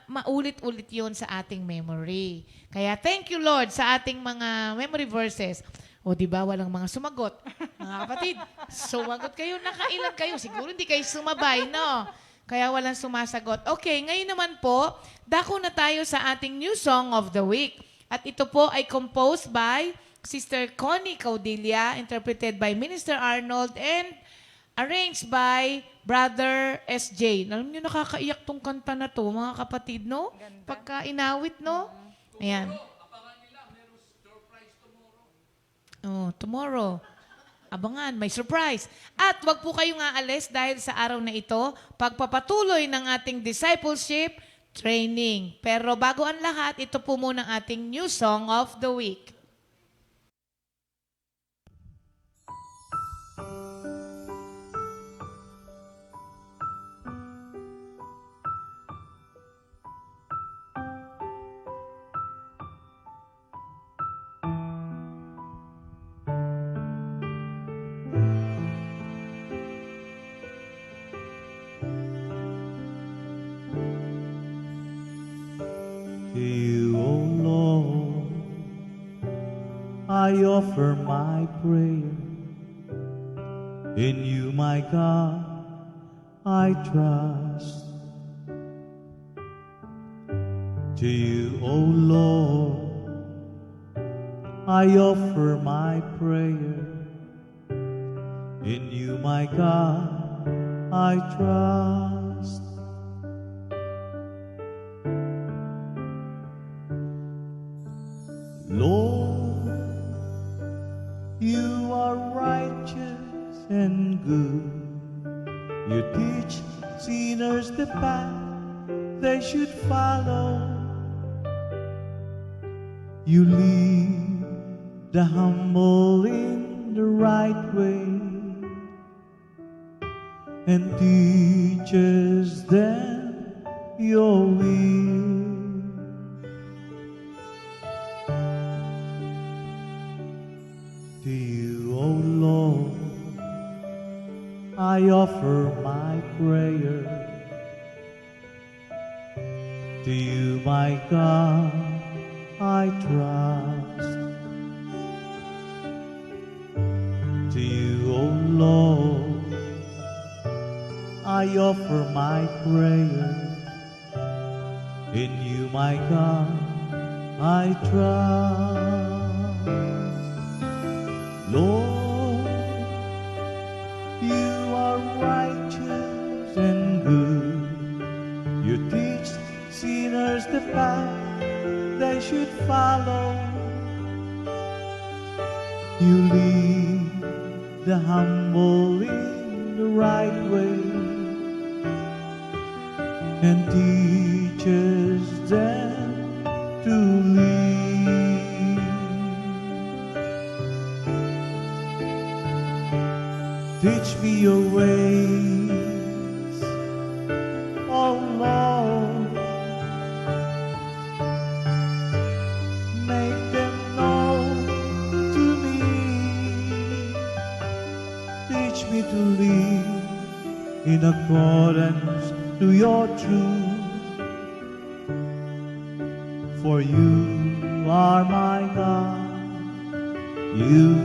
maulit-ulit yon sa ating memory. Kaya thank you, Lord, sa ating mga memory verses. O, di ba, walang mga sumagot. Mga kapatid, sumagot kayo. Nakailan kayo? Siguro hindi kayo sumabay, no? Kaya walang sumasagot. Okay, ngayon naman po, dako na tayo sa ating new song of the week. At ito po ay composed by Sister Connie Caudilla, interpreted by Minister Arnold, and arranged by Brother SJ. Alam niyo, nakakaiyak tong kanta na to, mga kapatid, no? Pagka inawit, no? Ayan. Oh, tomorrow. Abangan, may surprise. At wag po kayong aalis dahil sa araw na ito, pagpapatuloy ng ating discipleship training. Pero bago ang lahat, ito po muna ang ating new song of the week. You, O Lord, I offer my prayer. In you, my God, I trust. To you, O Lord, I offer my prayer. In you, my God, I trust. Lord, you are righteous and good. You teach sinners the path they should follow. You lead the humble in the right way and teaches them your will. To you, O Lord, I offer my prayer. To you, my God, I trust. To you, O Lord, I offer my prayer. In you, my God, I trust. Lord, you are righteous and good. You teach sinners the path they should follow. You lead the humble in the right way and teaches them to lead. Teach me your ways, oh Lord. Make them known to me. Teach me to live in accordance to your truth. For you are my God, you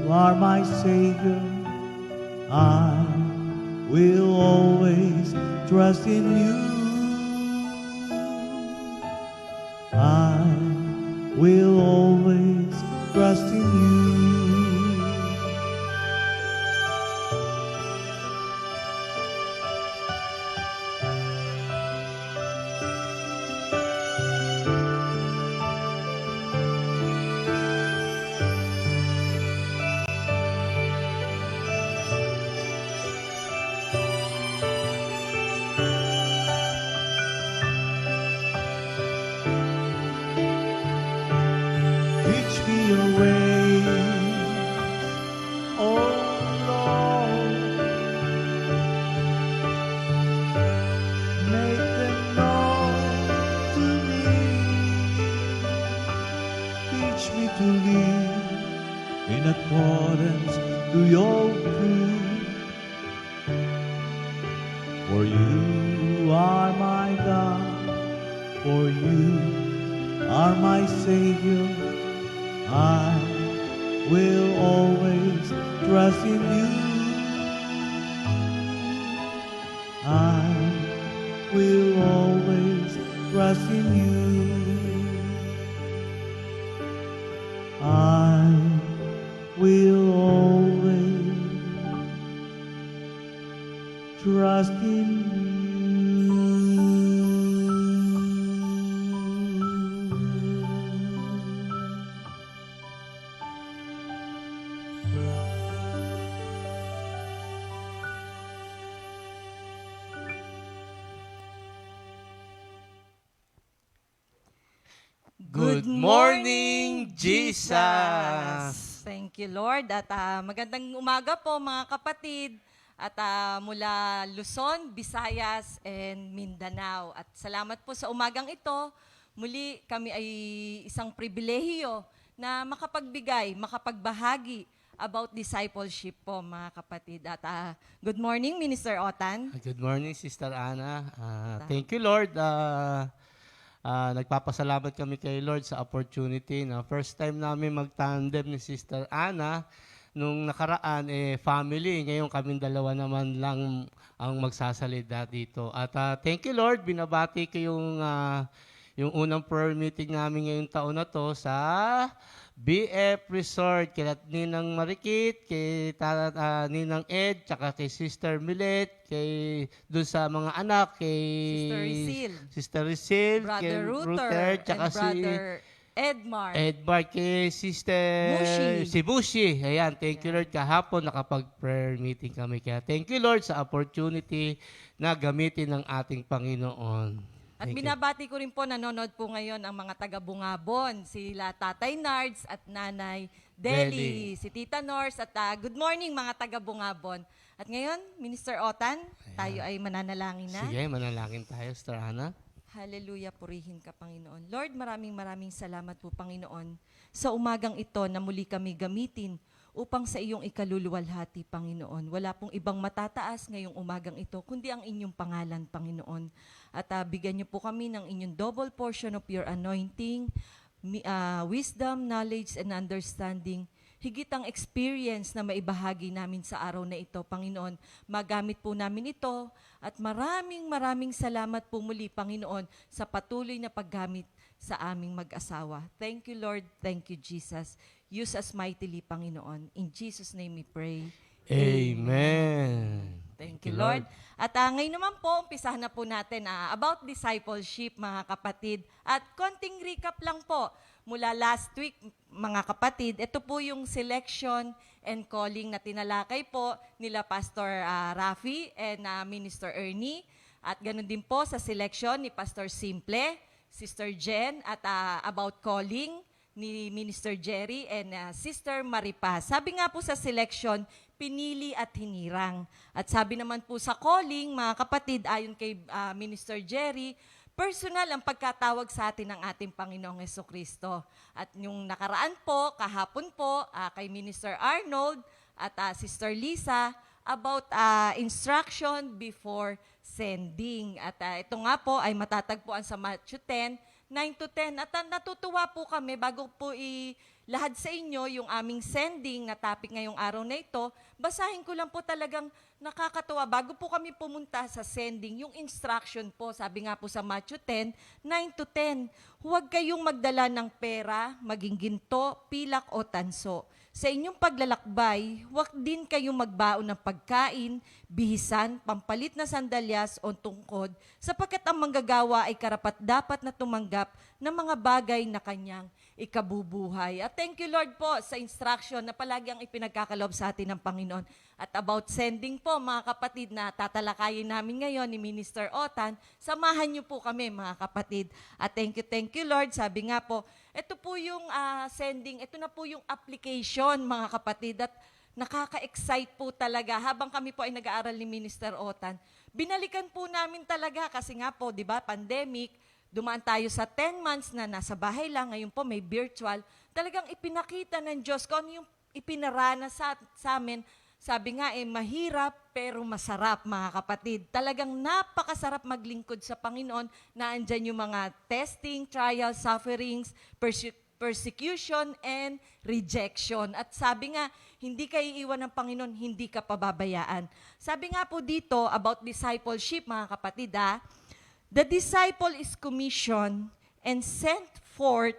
are my Savior. I will always trust in you. I will always trust in you. Teach me your ways, oh Lord. Make them known to me. Teach me to live in accordance to your truth. For you are my God, for you are my Savior. I will always trust in you. I will always trust in you. I will always trust in you. Good morning, Jesus! Thank you, Lord. At magandang umaga po, mga kapatid. At mula Luzon, Visayas, and Mindanao. At salamat po sa umagang ito. Muli kami ay isang pribilehiyo na makapagbigay, makapagbahagi about discipleship po, mga kapatid. At good morning, Minister Otan. Good morning, Sister Ana. Thank you, Lord. nagpapasalamat kami kay Lord sa opportunity na first time namin mag-tandem ni Sister Ana. Nung nakaraan, family. Ngayon kaming dalawa naman lang ang magsasalita dito. At thank you, Lord. Binabati ko yung unang prayer meeting namin ngayong taon na to sa BF Resort. Kay Ninang Marikit, kay Ninang Ed, tsaka kay Sister Milet, kay doon sa mga anak, kay Sister Risil, Brother kay Ruther, tsaka and Brother Edmar. Edward, kay Sister Mushi. si Bushi. Ayan, thank you Lord. Kahapon nakapag-prayer meeting kami. Kaya thank you Lord sa opportunity na gamitin ng ating Panginoon. At Thank you. binabati ko rin po, nanonood po ngayon ang mga taga-Bungabon, sila Tatay Nards at Nanay Deli, Deli. si Tita Nors at good morning mga taga-Bungabon. At ngayon, Minister Otan, tayo ay mananalangin na. Sige, manalangin tayo, Sister Hannah. Hallelujah, purihin ka, Panginoon. Lord, maraming salamat po, Panginoon, sa umagang ito na muli kami gamitin upang sa iyong ikaluluwalhati, Panginoon. Wala pong ibang matataas ngayong umagang ito, kundi ang inyong pangalan, Panginoon. At bigyan niyo po kami ng inyong double portion of your anointing, wisdom, knowledge, and understanding. Higit ang experience na maibahagi namin sa araw na ito, Panginoon. Magamit po namin ito at maraming salamat po muli, Panginoon, sa patuloy na paggamit sa aming mag-asawa. Thank you, Lord. Thank you, Jesus. Use us mightily, Panginoon. In Jesus' name we pray. Amen. Thank you, Lord. At ngayon naman po, umpisahan na po natin about discipleship, mga kapatid. At konting recap lang po. Mula last week, mga kapatid, ito po yung selection and calling na tinalakay po nila Pastor Rafi and Minister Ernie. At ganun din po sa selection ni Pastor Simple, Sister Jen, at about calling ni Minister Jerry and Sister Maripaz. Sabi nga po sa selection, pinili at hinirang. At sabi naman po sa calling, mga kapatid, ayon kay Minister Jerry, personal ang pagkatawag sa atin ng ating Panginoong Hesukristo. At yung nakaraan po, kahapon po, kay Minister Arnold at Sister Lisa, about instruction before sending. At ito nga po ay matatagpuan sa Matthew 10, 9-10. At natutuwa po kami bago po lahad sa inyo yung aming sending na topic ngayong araw na ito. Basahin ko lang po, talagang nakakatuwa. Bago po kami pumunta sa sending, yung instruction po, sabi nga po sa Matthew 10, 9-10, huwag kayong magdala ng pera, maging ginto, pilak o tanso. Sa inyong paglalakbay, huwag din kayong magbaon ng pagkain, bihisan, pampalit na sandalyas o tungkod, sapagkat ang manggagawa ay karapat-dapat na tumanggap ng mga bagay na kanyang ikabubuhay. At thank you Lord po sa instruction na palagi ang ipinagkakalob sa atin ng Panginoon. At about sending po, mga kapatid, na tatalakayin namin ngayon ni Minister Otan, samahan niyo po kami, mga kapatid. At thank you Lord. Sabi nga po, ito po yung sending, ito na po yung application, mga kapatid. At nakaka-excite po talaga. Habang kami po ay nag-aaral ni Minister Otan, binalikan po namin talaga kasi nga po, di ba, pandemic, dumaan tayo sa 10 months na nasa bahay lang, ngayon po may virtual. Talagang ipinakita ng Diyos kung ano yung ipinarana sa amin. Sabi nga mahirap pero masarap, mga kapatid. Talagang napakasarap maglingkod sa Panginoon na andyan yung mga testing, trials, sufferings, persecution, and rejection. At sabi nga, hindi ka iiwan ng Panginoon, hindi ka pababayaan. Sabi nga po dito about discipleship, mga kapatid, the disciple is commissioned and sent forth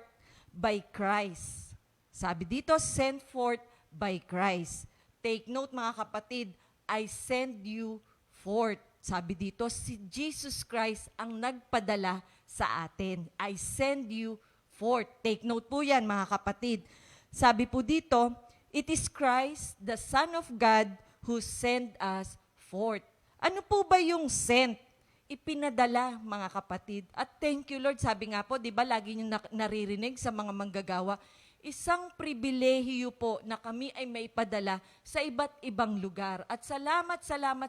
by Christ. Sabi dito, sent forth by Christ. Take note, mga kapatid, I send you forth. Sabi dito, si Jesus Christ ang nagpadala sa atin. I send you forth. Take note po yan, mga kapatid. Sabi po dito, it is Christ, the Son of God, who sent us forth. Ano po ba yung sent? Ipinadala, mga kapatid. At thank you, Lord. Sabi nga po, di ba, lagi nyo naririnig sa mga manggagawa, isang pribilehiyo po na kami ay may padala sa iba't ibang lugar. At salamat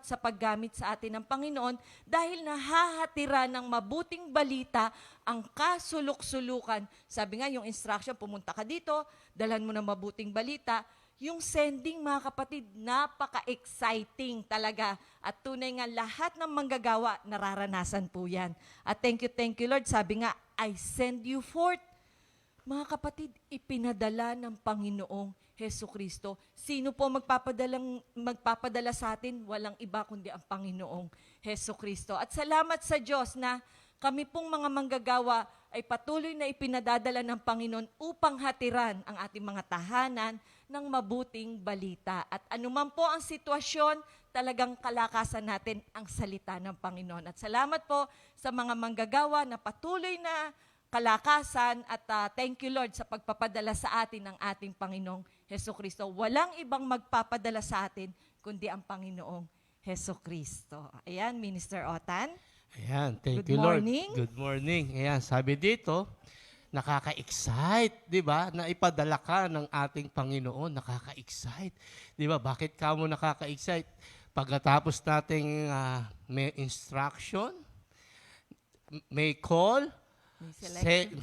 sa paggamit sa atin ng Panginoon dahil nahahatira ng mabuting balita ang kasuluk-sulukan. Sabi nga, yung instruction, pumunta ka dito, dalhan mo ng mabuting balita. yung sending, mga kapatid, napaka-exciting talaga. At tunay nga lahat ng manggagawa, nararanasan po yan. At thank you Lord. Sabi nga, I send you forth. Mga kapatid, ipinadala ng Panginoong Hesukristo. Sino po magpapadala sa atin? Walang iba kundi ang Panginoong Hesukristo. At salamat sa Diyos na kami pong mga manggagawa ay patuloy na ipinadadala ng Panginoon upang hatiran ang ating mga tahanan ng mabuting balita. At anuman po ang sitwasyon, talagang kalakasan natin ang salita ng Panginoon. At salamat po sa mga manggagawa na patuloy na kalakasan at thank you Lord sa pagpapadala sa atin ng ating Panginoong Hesukristo. Walang ibang magpapadala sa atin kundi ang Panginoong Hesukristo. Ayan, Minister Otan. Ayan, thank Good you, Lord. morning. Good morning. Ayan, sabi dito, nakaka-excite, di ba? Na ipadala ka ng ating Panginoon, nakaka-excite. Di ba? Bakit ka mo nakaka-excite? Pagkatapos nating may instruction, may call,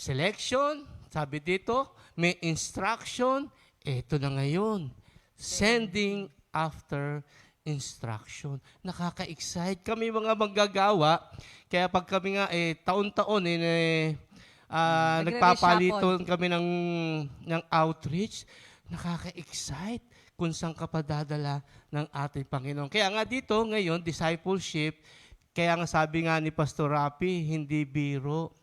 selection, sabi dito, may instruction, eto na ngayon, sending after instruction. Nakaka-excite kami mga manggagawa. Kaya pag kami nga taon-taon nagpapaliton kami ng outreach, nakaka-excite kung saan ka padadala ng ating Panginoon. Kaya nga dito ngayon, discipleship, kaya nga sabi nga ni Pastor Rapi, hindi biro.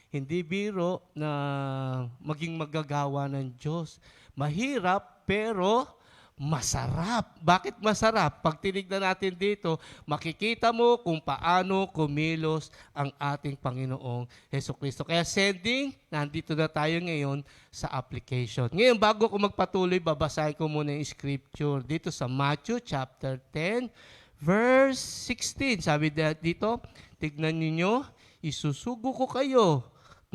Hindi biro na maging magagawa ng Diyos. Mahirap pero masarap. Bakit masarap? Pag tinignan natin dito, makikita mo kung paano kumilos ang ating Panginoong Hesukristo. Kaya sending, nandito na tayo ngayon sa application. Ngayon, bago ko magpatuloy, babasahin ko muna yung scripture dito sa Matthew chapter 10, verse 16. Sabi dito, tignan ninyo, isusugo ko kayo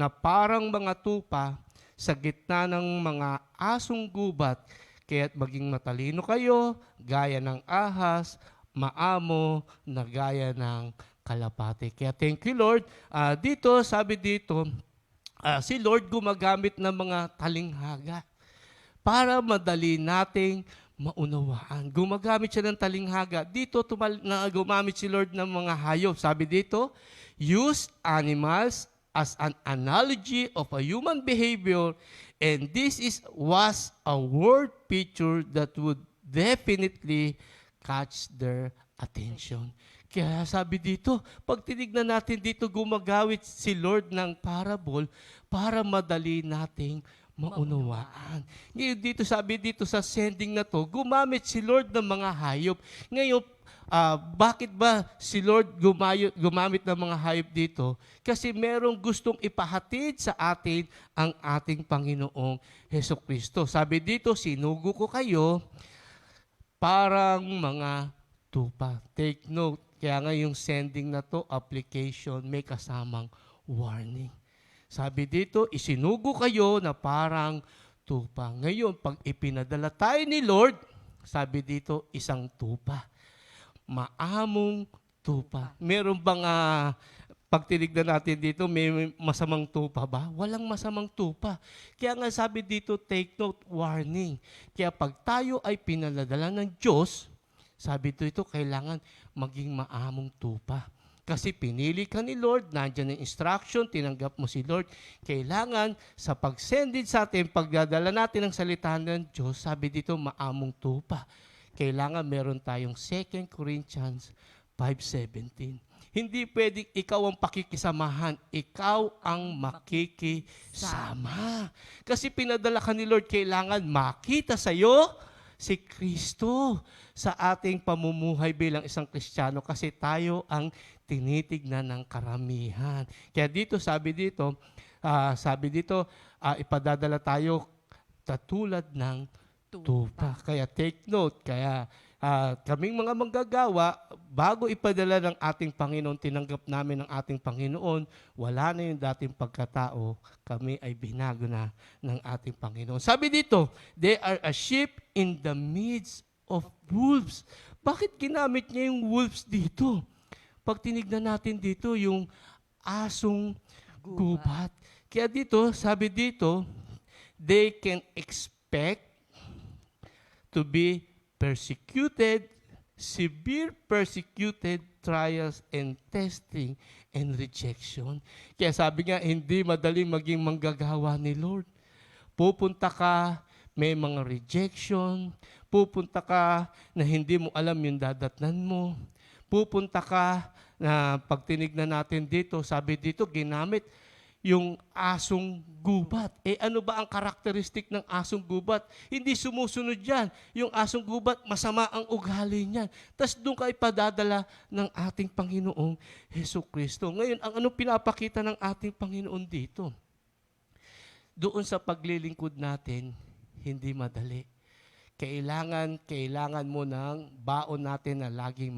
na parang mga tupa sa gitna ng mga asong gubat, kaya't maging matalino kayo, gaya ng ahas, maamo na gaya ng kalapate. Kaya thank you, Lord. Dito, sabi dito, si Lord gumagamit ng mga talinghaga para madali nating maunawaan. Gumagamit siya ng talinghaga. Dito, gumamit si Lord ng mga hayop. Sabi dito, use animals as an analogy of a human behavior, and this was a word picture that would definitely catch their attention. Kaya sabi dito, pag tinignan natin dito, gumagawit si Lord ng parable para madali nating maunawaan. Ngayon dito, sabi dito sa sending na to, gumamit si Lord ng mga hayop. Ngayon, bakit ba si Lord gumamit ng mga hayop dito? Kasi merong gustong ipahatid sa atin ang ating Panginoong Hesukristo. Sabi dito, sinugo ko kayo parang mga tupa. Take note, kaya nga yung sending na to, application, may kasamang warning. Sabi dito, isinugo kayo na parang tupa. Ngayon, pag ipinadala tayo ni Lord, sabi dito, isang tupa. Maamong tupa. Meron bang pag tinignan natin dito, may masamang tupa ba? Walang masamang tupa. Kaya nga sabi dito, take note, warning. Kaya pag tayo ay pinaladala ng Diyos, sabi dito, kailangan maging maamong tupa. Kasi pinili ka ni Lord, nandiyan ang instruction, tinanggap mo si Lord. Kailangan sa pag-sended sa atin, pagdadala natin ng salita ng Diyos, sabi dito, maamong tupa. Kailangan meron tayong 2 Corinthians 5:17. Hindi pwedeng ikaw ang pakikisamahan, ikaw ang makikisama. Kasi pinadala ka ni Lord, kailangan makita sa iyo si Kristo sa ating pamumuhay bilang isang Kristiyano kasi tayo ang tinitignan ng karamihan. Kaya dito, sabi dito, ipadadala tayo katulad ng tupa. Kaya take note, kaya kaming mga manggagawa, bago ipadala ng ating Panginoon, tinanggap namin ng ating Panginoon, wala na yung dating pagkatao, kami ay binago na ng ating Panginoon. Sabi dito, they are a sheep in the midst of wolves. Bakit ginamit niya yung wolves dito? Pag tinignan natin dito, yung asong gubat. Kaya dito, sabi dito, they can expect to be persecuted, severe persecuted, trials and testing and rejection. Kaya sabi nga, hindi madaling maging manggagawa ni Lord. Pupunta ka, may mga rejection. Pupunta ka na hindi mo alam yung dadatnan mo. Pupunta ka na pag tinignan natin dito, sabi dito, ginamit yung asong gubat. Ano ba ang karakteristik ng asong gubat? Hindi sumusunod yan. Yung asong gubat, masama ang ugali niyan. Tapos doon ka ipadadala ng ating Panginoong Hesukristo. Ngayon, ang anong pinapakita ng ating Panginoon dito? Doon sa paglilingkod natin, hindi madali. Kailangan mo ng baon natin na laging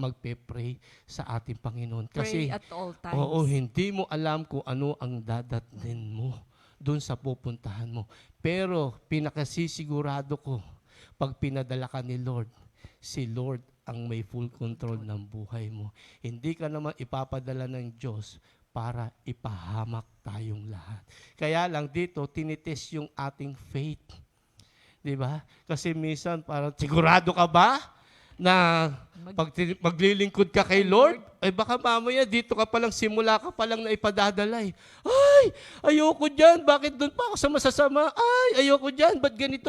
magpe-pray sa ating Panginoon. Kasi, Pray at all times. oo, hindi mo alam kung ano ang dadatnin mo doon sa pupuntahan mo. Pero pinakasisigurado ko, pag pinadala ka ni Lord, si Lord ang may full control ng buhay mo. Hindi ka naman ipapadala ng Diyos para ipahamak tayong lahat. Kaya lang dito, tinitest yung ating faith. Di ba? Kasi minsan parang, sigurado ka ba na maglilingkod ka kay Lord? Ay baka mamaya dito ka palang, simula ka palang na ipadadalay. Ay, ayoko dyan. Bakit doon pa ako sa masasama? Ay, ayoko dyan. Ba't ganito?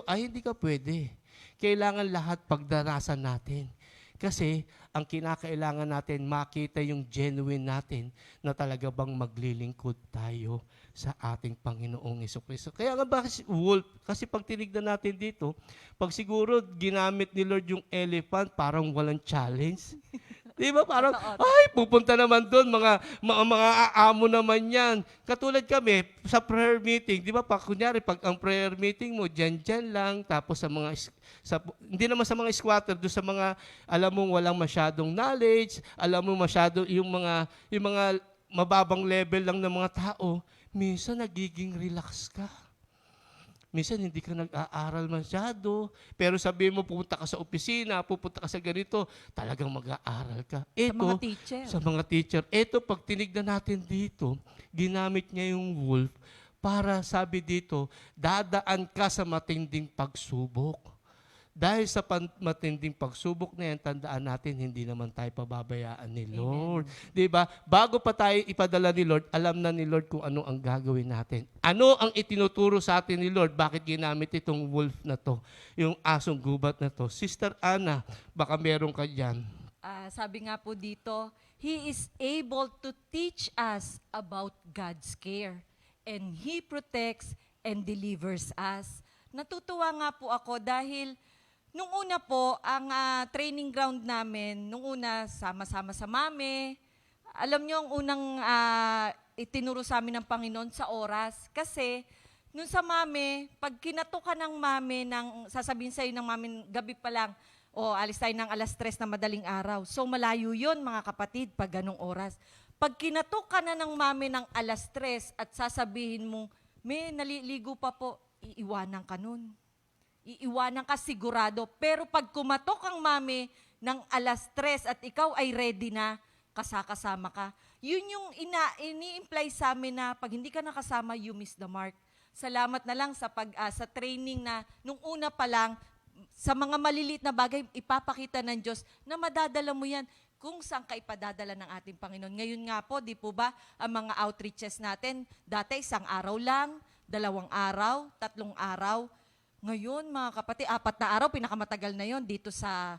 Ay, hindi ka pwede. Kailangan lahat pagdarasan natin. Kasi ang kinakailangan natin, makita yung genuine natin na talaga bang maglilingkod tayo sa ating Panginoong Hesukristo. Kaya nga ba wolf? Kasi pag tinignan natin dito, pag siguro ginamit ni Lord yung elephant, parang walang challenge. Di ba? Parang, ay, pupunta naman doon, mga aamo naman yan. Katulad kami, sa prayer meeting, di ba? Kunyari, pag ang prayer meeting mo, dyan lang, tapos hindi naman sa mga squatter, doon sa mga, alam mo, walang masyadong knowledge, alam mo masyado, yung mga mababang level lang ng mga tao, minsan nagiging relax ka. Minsan hindi ka nag-aaral masyado, pero sabihin mo pupunta ka sa opisina, pupunta ka sa ganito, talagang mag-aaral ka. Sa mga teacher. Sa mga teacher. Ito, pag tinignan natin dito, ginamit niya yung wolf para, sabi dito, dadaan ka sa matinding pagsubok. Dahil sa matinding pagsubok na yan, tandaan natin, hindi naman tayo pababayaan ni Lord. Diba? Bago pa tayo ipadala ni Lord, alam na ni Lord kung ano ang gagawin natin. Ano ang itinuturo sa atin ni Lord? Bakit ginamit itong wolf na to? Yung asong gubat na to. Sister Ana, baka meron ka dyan. Sabi nga po dito, He is able to teach us about God's care. And He protects and delivers us. Natutuwa nga po ako dahil nung una po, ang training ground namin, nung una, sama-sama sa MAME. Alam nyo, ang unang itinuro sa amin ng Panginoon sa oras. Kasi, nung sa MAME, pag kinato ka ng MAME, sasabihin sa'yo ng MAME, gabi pa lang, alis tayo ng 3:00 na madaling araw. So, malayo yun, mga kapatid, pag ganong oras. Pag kinato ka na ng MAME ng 3:00 at sasabihin mo, may naliligo pa po, iiwanan ka nun. Iiwanan ka sigurado. Pero pag kumatok ang MAME ng 3:00 at ikaw ay ready na, kasama ka. Yun yung ini-imply sa amin na pag hindi ka nakasama, you miss the mark. Salamat na lang sa training na nung una pa lang, sa mga maliliit na bagay, ipapakita ng Diyos na madadala mo yan kung saan ka ipadadala ng ating Panginoon. Ngayon nga po, di po ba, ang mga outreaches natin, dati 1 araw lang, 2 araw, 3 araw. Ngayon, mga kapatid, 4 na araw, pinakamatagal na yon dito sa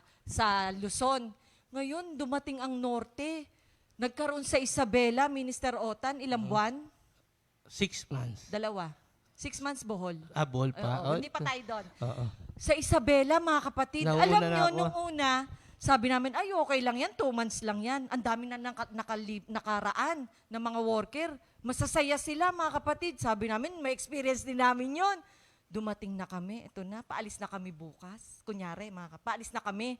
Luzon. Ngayon, dumating ang norte. Nagkaroon sa Isabela, Minister Otan, ilang buwan? 6 months. 2. 6 months, Bohol. Bol pa. Oo, hindi pa tayo doon. Oo. Sa Isabela, mga kapatid, Nauna alam na nyo, ako. nung una, sabi namin, ay okay lang yan, 2 months lang yan. Ang dami na nakaraan ng mga worker. Masasaya sila, mga kapatid. Sabi namin, may experience din namin yon. Dumating na kami, ito na, paalis na kami bukas. Kunyari, paalis na kami.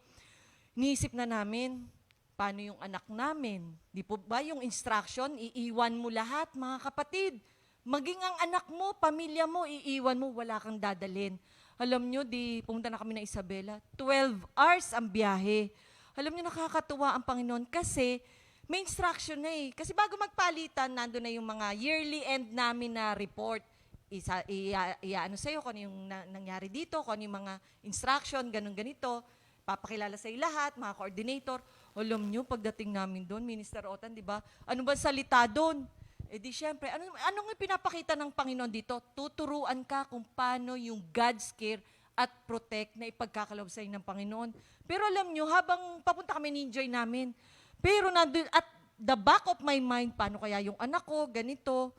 Niisip na namin, paano yung anak namin? Di po ba yung instruction, iiwan mo lahat, mga kapatid. Maging ang anak mo, pamilya mo, iiwan mo, wala kang dadalhin. Alam nyo, pumunta na kami ng Isabela, 12 hours ang biyahe. Alam nyo, nakakatuwa ang Panginoon kasi may instruction na eh. Kasi bago magpalitan, nandun na yung mga yearly end namin na report. iaano sa'yo kung ano yung nangyari dito, kung ano yung mga instruction, ganito. Papakilala sa'yo lahat, mga coordinator. Alam nyo, pagdating namin doon, Minister Otan, di ba? Ano ba salita doon? Eh di syempre, anong pinapakita ng Panginoon dito? Tuturuan ka kung paano yung God's care at protect na ipagkakaloob sa ng Panginoon. Pero alam nyo, habang papunta kami ni-enjoy namin, pero nandun, at the back of my mind, paano kaya yung anak ko, ganito,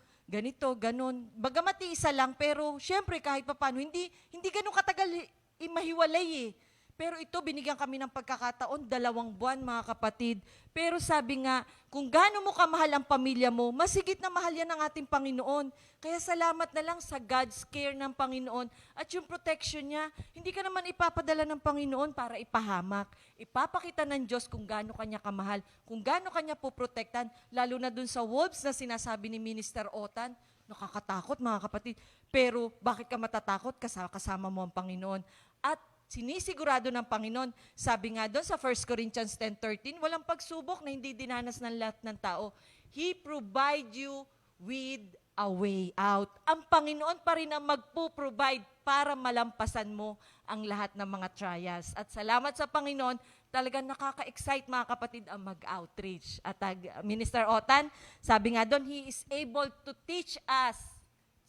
ganon. Bagamat isa lang, pero syempre kahit paano, hindi ganun katagal mahiwalay eh. Pero ito, binigyan kami ng pagkakataon, 2 buwan mga kapatid. Pero sabi nga, kung gaano mo kamahal ang pamilya mo, masigit na mahal yan ng ating Panginoon. Kaya salamat na lang sa God's care ng Panginoon at yung protection niya. Hindi ka naman ipapadala ng Panginoon para ipahamak. Ipapakita ng Diyos kung gaano kanya kamahal, kung gaano kanya poprotektan, lalo na dun sa wolves na sinasabi ni Minister Otan. Nakakatakot mga kapatid. Pero bakit ka matatakot? Kasama mo ang Panginoon. At sinisigurado ng Panginoon, sabi nga doon sa 1 Corinthians 10:13, walang pagsubok na hindi dinanas ng lahat ng tao. He provide you with a way out. Ang Panginoon pa rin ang magpo-provide para malampasan mo ang lahat ng mga trials. At salamat sa Panginoon, talagang nakaka-excite mga kapatid ang mag-outreach. At Minister Otan, sabi nga doon, He is able to teach us,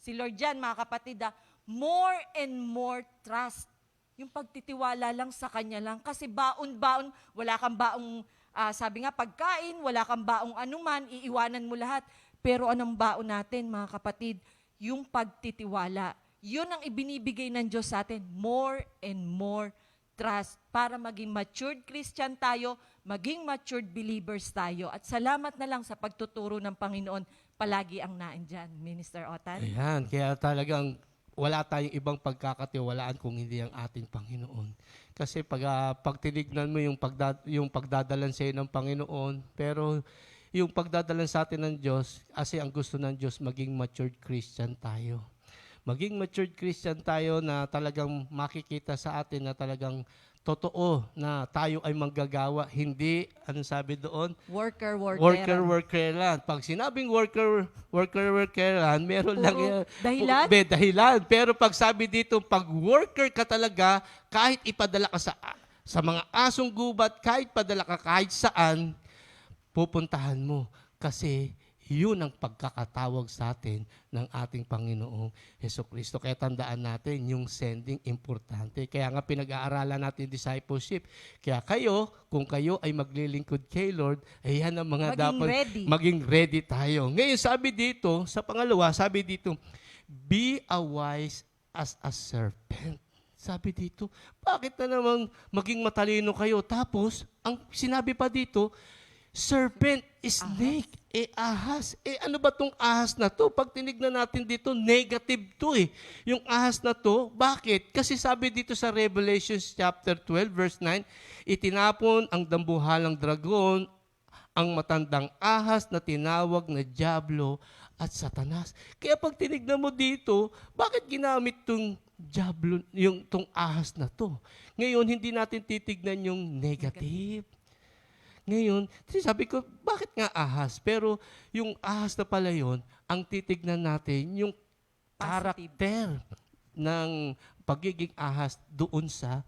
si Lord Jan mga kapatid, more and more trust. Yung pagtitiwala lang sa Kanya lang. Kasi baon-baon, wala kang baong, sabi nga, pagkain, wala kang baong anuman, iiwanan mo lahat. Pero anong baon natin, mga kapatid? Yung pagtitiwala. Yun ang ibinibigay ng Diyos sa atin. More and more trust. Para maging matured Christian tayo, maging matured believers tayo. At salamat na lang sa pagtuturo ng Panginoon. Palagi ang naandyan, Minister Otan. Ayan, kaya talagang wala tayong ibang pagkakatiwalaan kung hindi ang ating Panginoon. Kasi pag tinignan mo yung pagdadalan sa iyo ng Panginoon, pero yung pagdadalan sa atin ng Diyos, kasi ang gusto ng Diyos, maging matured Christian tayo. Maging matured Christian tayo na talagang makikita sa atin na talagang totoo na tayo ay manggagawa. Hindi, anong sabi doon? Worker lang. Pag sinabing worker lang, meron lang dahilan? Dahilan. Pero pag sabi dito, pag worker ka talaga, kahit ipadala ka sa mga asong gubat, kahit padala ka kahit saan, pupuntahan mo. Kasi yun ang pagkakatawag sa atin ng ating Panginoong Hesukristo. Kaya tandaan natin yung sending importante. Kaya nga pinag-aaralan natin discipleship. Kaya kung kayo ay maglilingkod kay Lord, ay yan ang mga maging ready tayo. Ngayon sabi dito, sa pangalawa, sabi dito, be a wise as a serpent. Sabi dito, bakit na namang maging matalino kayo? Tapos, ang sinabi pa dito, serpent, snake, ahas. Ano ba tong ahas na to? Pag tinignan natin dito, negative to eh. Yung ahas na to, bakit? Kasi sabi dito sa Revelation chapter 12, verse 9, itinapon ang dambuhalang dragon, ang matandang ahas na tinawag na Diablo at Satanas. Kaya pag tinignan mo dito, bakit ginamit tong Diablo, tong ahas na to? Ngayon, hindi natin titignan yung negative. Ngayon, sabi ko, bakit nga ahas? Pero yung ahas na pala yun, ang titignan natin, yung karakter ng pagiging ahas doon sa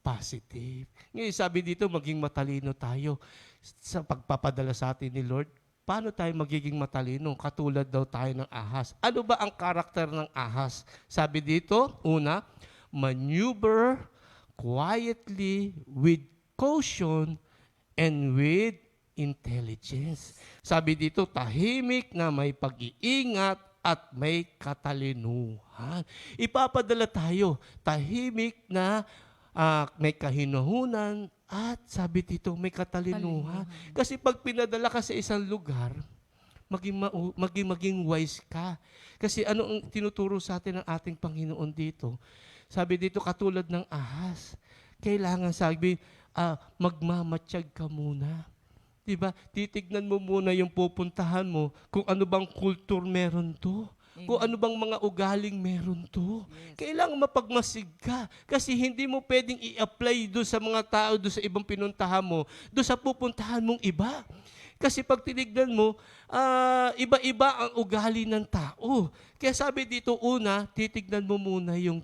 positive. Ngayon, sabi dito, maging matalino tayo sa pagpapadala sa atin ni Lord. Paano tayo magiging matalino? Katulad daw tayo ng ahas. Ano ba ang karakter ng ahas? Sabi dito, una, maneuver quietly with caution and with intelligence. Sabi dito, tahimik na may pag-iingat at may katalinuhan. Ipapadala tayo, tahimik na may kahinahunan at sabi dito, may katalinuhan. Kasi pag pinadala ka sa isang lugar, maging wise ka. Kasi ano ang tinuturo sa atin ng ating Panginoon dito? Sabi dito, katulad ng ahas. Kailangan sabi, magmamatsyag ka muna. Diba? Titignan mo muna yung pupuntahan mo kung ano bang kultur meron to. Amen. Kung ano bang mga ugaling meron to. Yes. Kailangan mapagmasig ka. Kasi hindi mo pwedeng i-apply doon sa mga tao, doon sa ibang pinuntahan mo, doon sa pupuntahan mong iba. Kasi pag tinignan mo, iba-iba ang ugali ng tao. Kaya sabi dito, una, titignan mo muna yung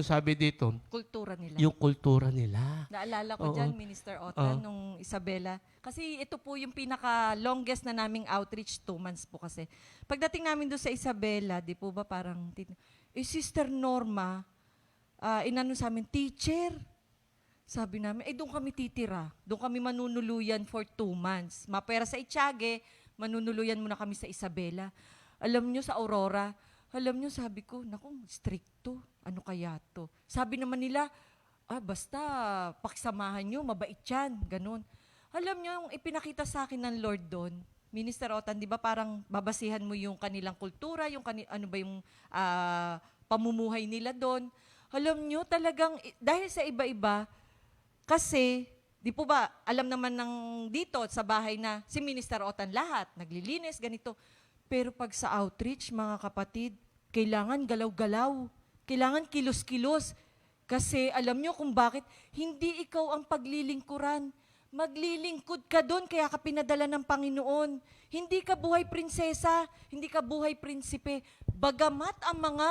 sabi dito, Kultura nila. yung kultura nila. Naalala ko Oo. dyan, Minister Otan, nung Isabela. Kasi ito po yung pinaka-longest na naming outreach, 2 months po kasi. Pagdating namin doon sa Isabela, di po ba parang, Sister Norma, inano sa amin, teacher. Sabi namin, doon kami titira. Doon kami manunuluyan for 2 months. Mapera sa Itiage, manunuluyan muna kami sa Isabela. Alam nyo, sa Aurora, sabi ko, naku, stricto. Ano kaya to? Sabi naman nila, basta pakisamahan nyo, mabait yan. Ganon. Alam nyo, yung ipinakita sa akin ng Lord doon, Minister Otan, di ba parang babasihan mo yung kanilang kultura, yung pamumuhay nila doon. Alam nyo, talagang, dahil sa iba-iba, kasi, di po ba, alam naman ng dito sa bahay na si Minister Otan lahat, naglilinis, ganito. Pero pag sa outreach, mga kapatid, kailangan galaw-galaw. Kailangan kilos-kilos. Kasi alam nyo kung bakit, hindi ikaw ang paglilingkuran. Maglilingkod ka doon, kaya ka pinadala ng Panginoon. Hindi ka buhay prinsesa, hindi ka buhay prinsipe. Bagamat ang mga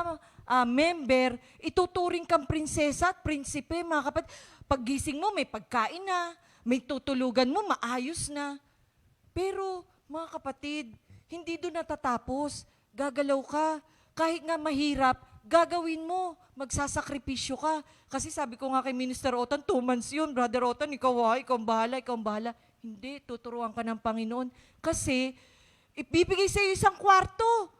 member, ituturing kang prinsesa at prinsipe, mga kapatid. Paggising mo, may pagkain na, may tutulugan mo, maayos na. Pero, mga kapatid, hindi doon natatapos. Gagalaw ka. Kahit nga mahirap, gagawin mo. Magsasakripisyo ka. Kasi sabi ko nga kay Minister Otan, 2 months yun. Brother Otan, ikaw ang bahala. Hindi, tuturuan ka ng Panginoon. Kasi, ibibigay sa iyo isang kwarto.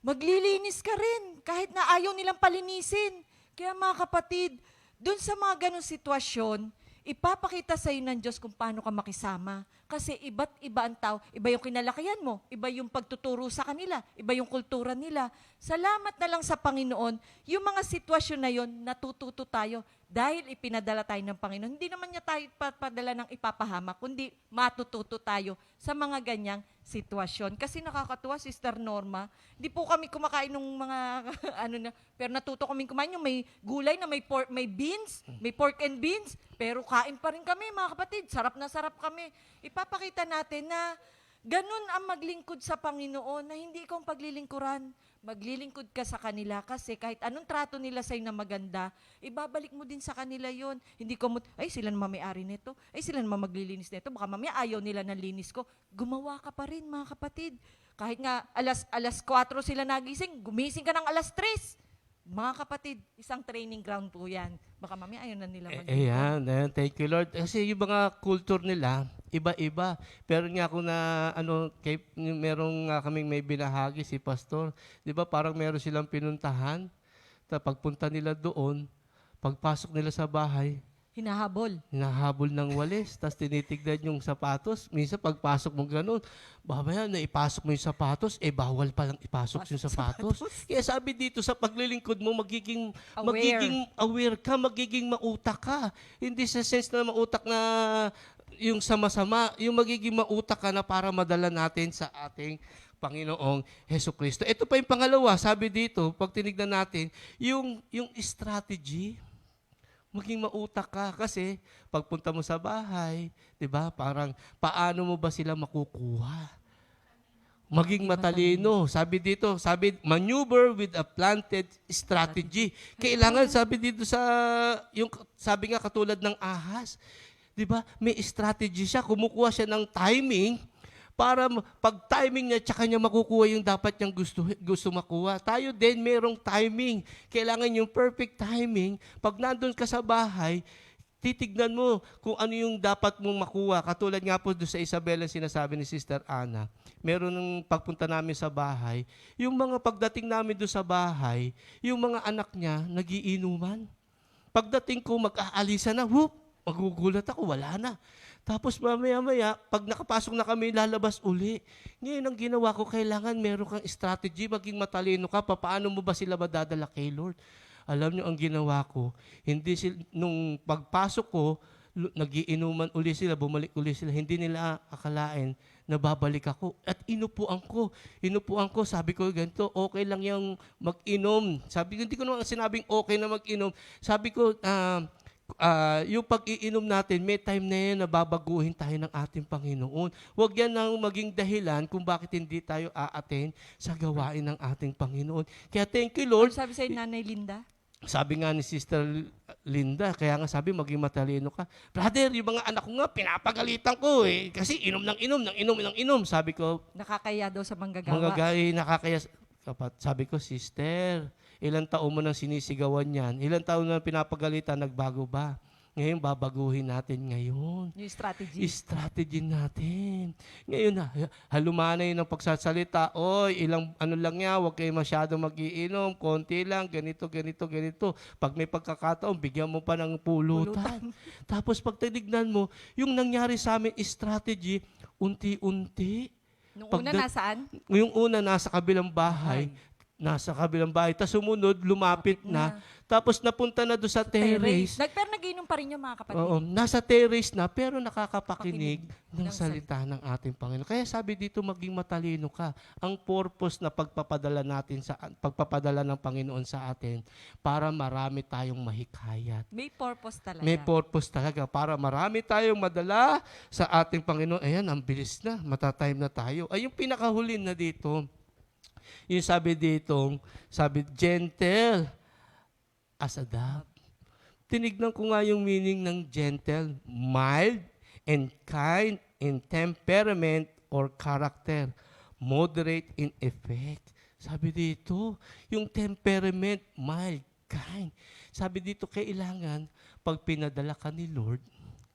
Maglilinis ka rin. Kahit na ayaw nilang palinisin. Kaya mga kapatid, doon sa mga ganong sitwasyon, ipapakita sa iyo ng Diyos kung paano ka makisama. Kasi iba't iba ang tao. Iba yung kinalakihan mo. Iba yung pagtuturo sa kanila. Iba yung kultura nila. Salamat na lang sa Panginoon. Yung mga sitwasyon na yon, natututo tayo dahil ipinadala tayo ng Panginoon. Hindi naman niya tayo padala ng ipapahamak, kundi matututo tayo sa mga ganyang sitwasyon. Kasi nakakatuwa, Sister Norma, hindi po kami kumakain ng mga pero natuto kami kumain yung may gulay na may beans, may pork and beans, pero kain pa rin kami, mga kapatid. Sarap na sarap kami. Ipapakita natin na ganun ang maglingkod sa Panginoon, na hindi ikaw ang paglilingkuran. Maglilingkod ka sa kanila kasi kahit anong trato nila sa'yo na maganda, ibabalik mo din sa kanila yon. Hindi ko sila naman may-ari nito. Sila naman maglilinis nito. Baka mamaya ayaw nila ng linis ko. Gumawa ka pa rin, mga kapatid. Kahit nga alas 4 sila nagising, gumising ka ng alas 3. Mga kapatid, isang training ground po yan. Baka mamaya ayaw na nila Ayan, thank you Lord. Kasi yung mga culture nila, iba-iba. Pero nga ako na, merong kaming may binahagi si Pastor. Di ba parang meron silang pinuntahan. Pagpunta nila doon, pagpasok nila sa bahay, hinahabol ng walis, tapos tinitignan yung sapatos. Minsan pagpasok mo ganun, babaya na ipasok mo yung sapatos, bawal palang ipasok yung sapatos. Kaya sabi dito, sa paglilingkod mo, magiging aware ka, magiging mautak ka. Hindi sa sense na mautak na yung sama-sama, yung magiging mautak ka na para madala natin sa ating Panginoong Hesukristo. Ito pa yung pangalawa, sabi dito, pag tinignan natin, yung strategy, maging mautak ka kasi pagpunta mo sa bahay, 'di ba? Parang paano mo ba sila makukuha? Maging matalino. Sabi dito, maneuver with a planted strategy. Kailangan sabi dito sabi nga katulad ng ahas, 'di ba? May strategy siya, kumukuha siya ng timing para pag timing niya, tsaka niya makukuha yung dapat niyang gusto makuha. Tayo din, merong timing. Kailangan yung perfect timing. Pag nandun ka sa bahay, titignan mo kung ano yung dapat mong makuha. Katulad nga po doon sa Isabela, sinasabi ni Sister Ana, meron ng pagpunta namin sa bahay, yung mga pagdating namin doon sa bahay, yung mga anak niya, nagiinuman. Pagdating ko, mag-aalisa na, magugulat ako, wala na. Tapos mamaya-maya, pag nakapasok na kami, lalabas uli. Ngayon, ang ginawa ko, kailangan meron kang strategy, maging matalino ka, paano mo ba sila madadala kay Lord? Alam nyo, ang ginawa ko, nung pagpasok ko, nagiinuman uli sila, bumalik uli sila, hindi nila akalain na babalik ako. At inupuan ko, sabi ko ganito, okay lang yung mag-inom. Sabi ko, hindi ko naman sinabing okay na mag-inom. Sabi ko, yung pag-iinom natin, may time na yan na babaguhin tayo ng ating Panginoon. Huwag yan ang maging dahilan kung bakit hindi tayo a-attend sa gawain ng ating Panginoon. Kaya thank you, Lord. Ano sabi sa'yo, Nanay Linda? Sabi nga ni Sister Linda, kaya nga sabi, maging matalino ka. Brother, yung mga anak ko nga, pinapagalitan ko eh. Kasi inom ng inom. Sabi ko, Nakakaya daw sa manggagawa. mga gay, nakakaya. Sabi ko, sister, ilang taon mo nang sinisigawan yan? Ilang taon na pinapagalitan, nagbago ba? Ngayon, babaguhin natin ngayon. Yung strategy. Strategy natin. Ngayon na, halumanay ng pagsasalita. Oy, ilang ano lang yan, huwag kayo masyado magiinom, konti lang, ganito. Pag may pagkakataon, bigyan mo pa ng pulutan. Tapos pag tinignan mo, yung nangyari sa amin, strategy, unti-unti. Nung una, nasaan? Yung una, nasa kabilang bahay. Tapos sumunod, lumapit na. Tapos napunta na doon sa terrace. Pero nag-inom pa rin yung mga kapatid. Oo, nasa terrace na, pero nakakapakinig ng ng salita ng ating Panginoon. Kaya sabi dito, maging matalino ka. Ang purpose na pagpapadala ng Panginoon sa atin, para marami tayong mahikayat. May purpose talaga. May purpose talaga para marami tayong madala sa ating Panginoon. Ayan, ang bilis na. Matatime na tayo. Ay, yung pinakahuli na dito, yung sabi dito, gentle as a dove. Tinignan ko nga yung meaning ng gentle, mild and kind in temperament or character, moderate in effect. Sabi dito, yung temperament, mild, kind. Sabi dito, kailangan, pag pinadala ka ni Lord,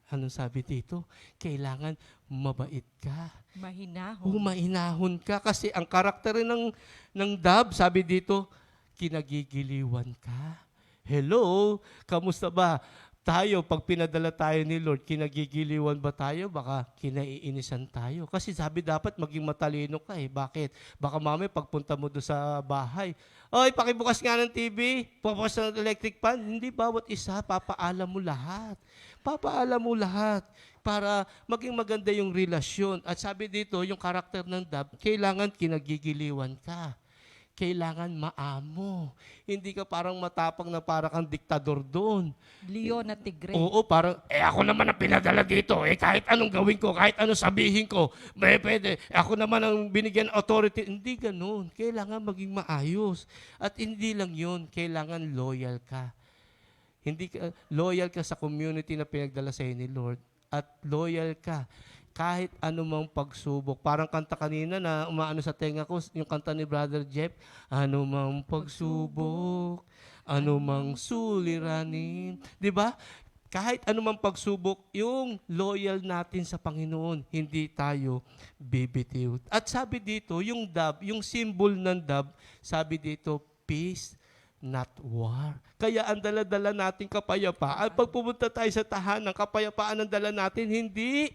anong sabi dito? Kailangan mabait ka. Mahinahon. Mahinahon ka. Kasi ang karakter ng dove, sabi dito, kinagigiliwan ka. Hello, kamusta ba? Tayo, pag pinadala tayo ni Lord, kinagigiliwan ba tayo? Baka kinaiinisan tayo. Kasi sabi dapat maging matalino ka eh. Bakit? Baka mamaya pagpunta mo doon sa bahay, oy, pakibukas nga ng TV, pabukas ng electric fan. Hindi, bawat isa, papaalam mo lahat. Papaalam mo lahat para maging maganda yung relasyon. At sabi dito, yung karakter ng dove, kailangan kinagigiliwan ka. Kailangan maamo. Hindi ka parang matapang na para kang diktador doon. Leon at Tigre. Oo, parang, ako naman ang pinadala dito. Kahit anong gawin ko, kahit anong sabihin ko, pwede. Ako naman ang binigyan authority. Hindi ganun. Kailangan maging maayos. At hindi lang yun, kailangan loyal ka. Loyal ka sa community na pinagdala sa'yo ni Lord. At loyal ka kahit anumang pagsubok. Parang kanta kanina na umaano sa tenga ko, yung kanta ni Brother Jeff, anumang pagsubok, anumang suliranin. Di ba? Kahit anumang pagsubok, yung loyal natin sa Panginoon, hindi tayo bibitiw. At sabi dito, yung dove, yung symbol ng dove, sabi dito, peace, not war. Kaya ang dala-dala natin kapayapaan. Pag pumunta tayo sa tahanan, kapayapaan ang dala natin, hindi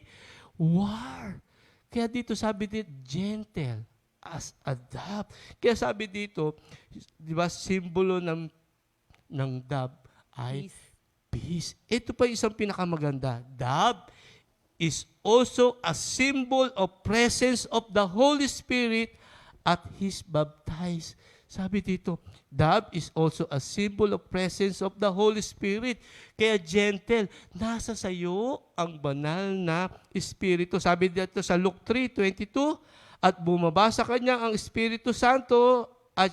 war. Kaya dito sabi dito, gentle as a dove. Kaya sabi dito, di ba, simbolo ng dove ay peace. Ito pa isang pinakamaganda. Dove is also a symbol of presence of the Holy Spirit at His baptized. Sabi dito, dove is also a symbol of presence of the Holy Spirit. Kaya gentle, nasa sayo ang banal na Espiritu. Sabi dito sa Luke 3:22, at bumaba sa kanya ang Espiritu Santo at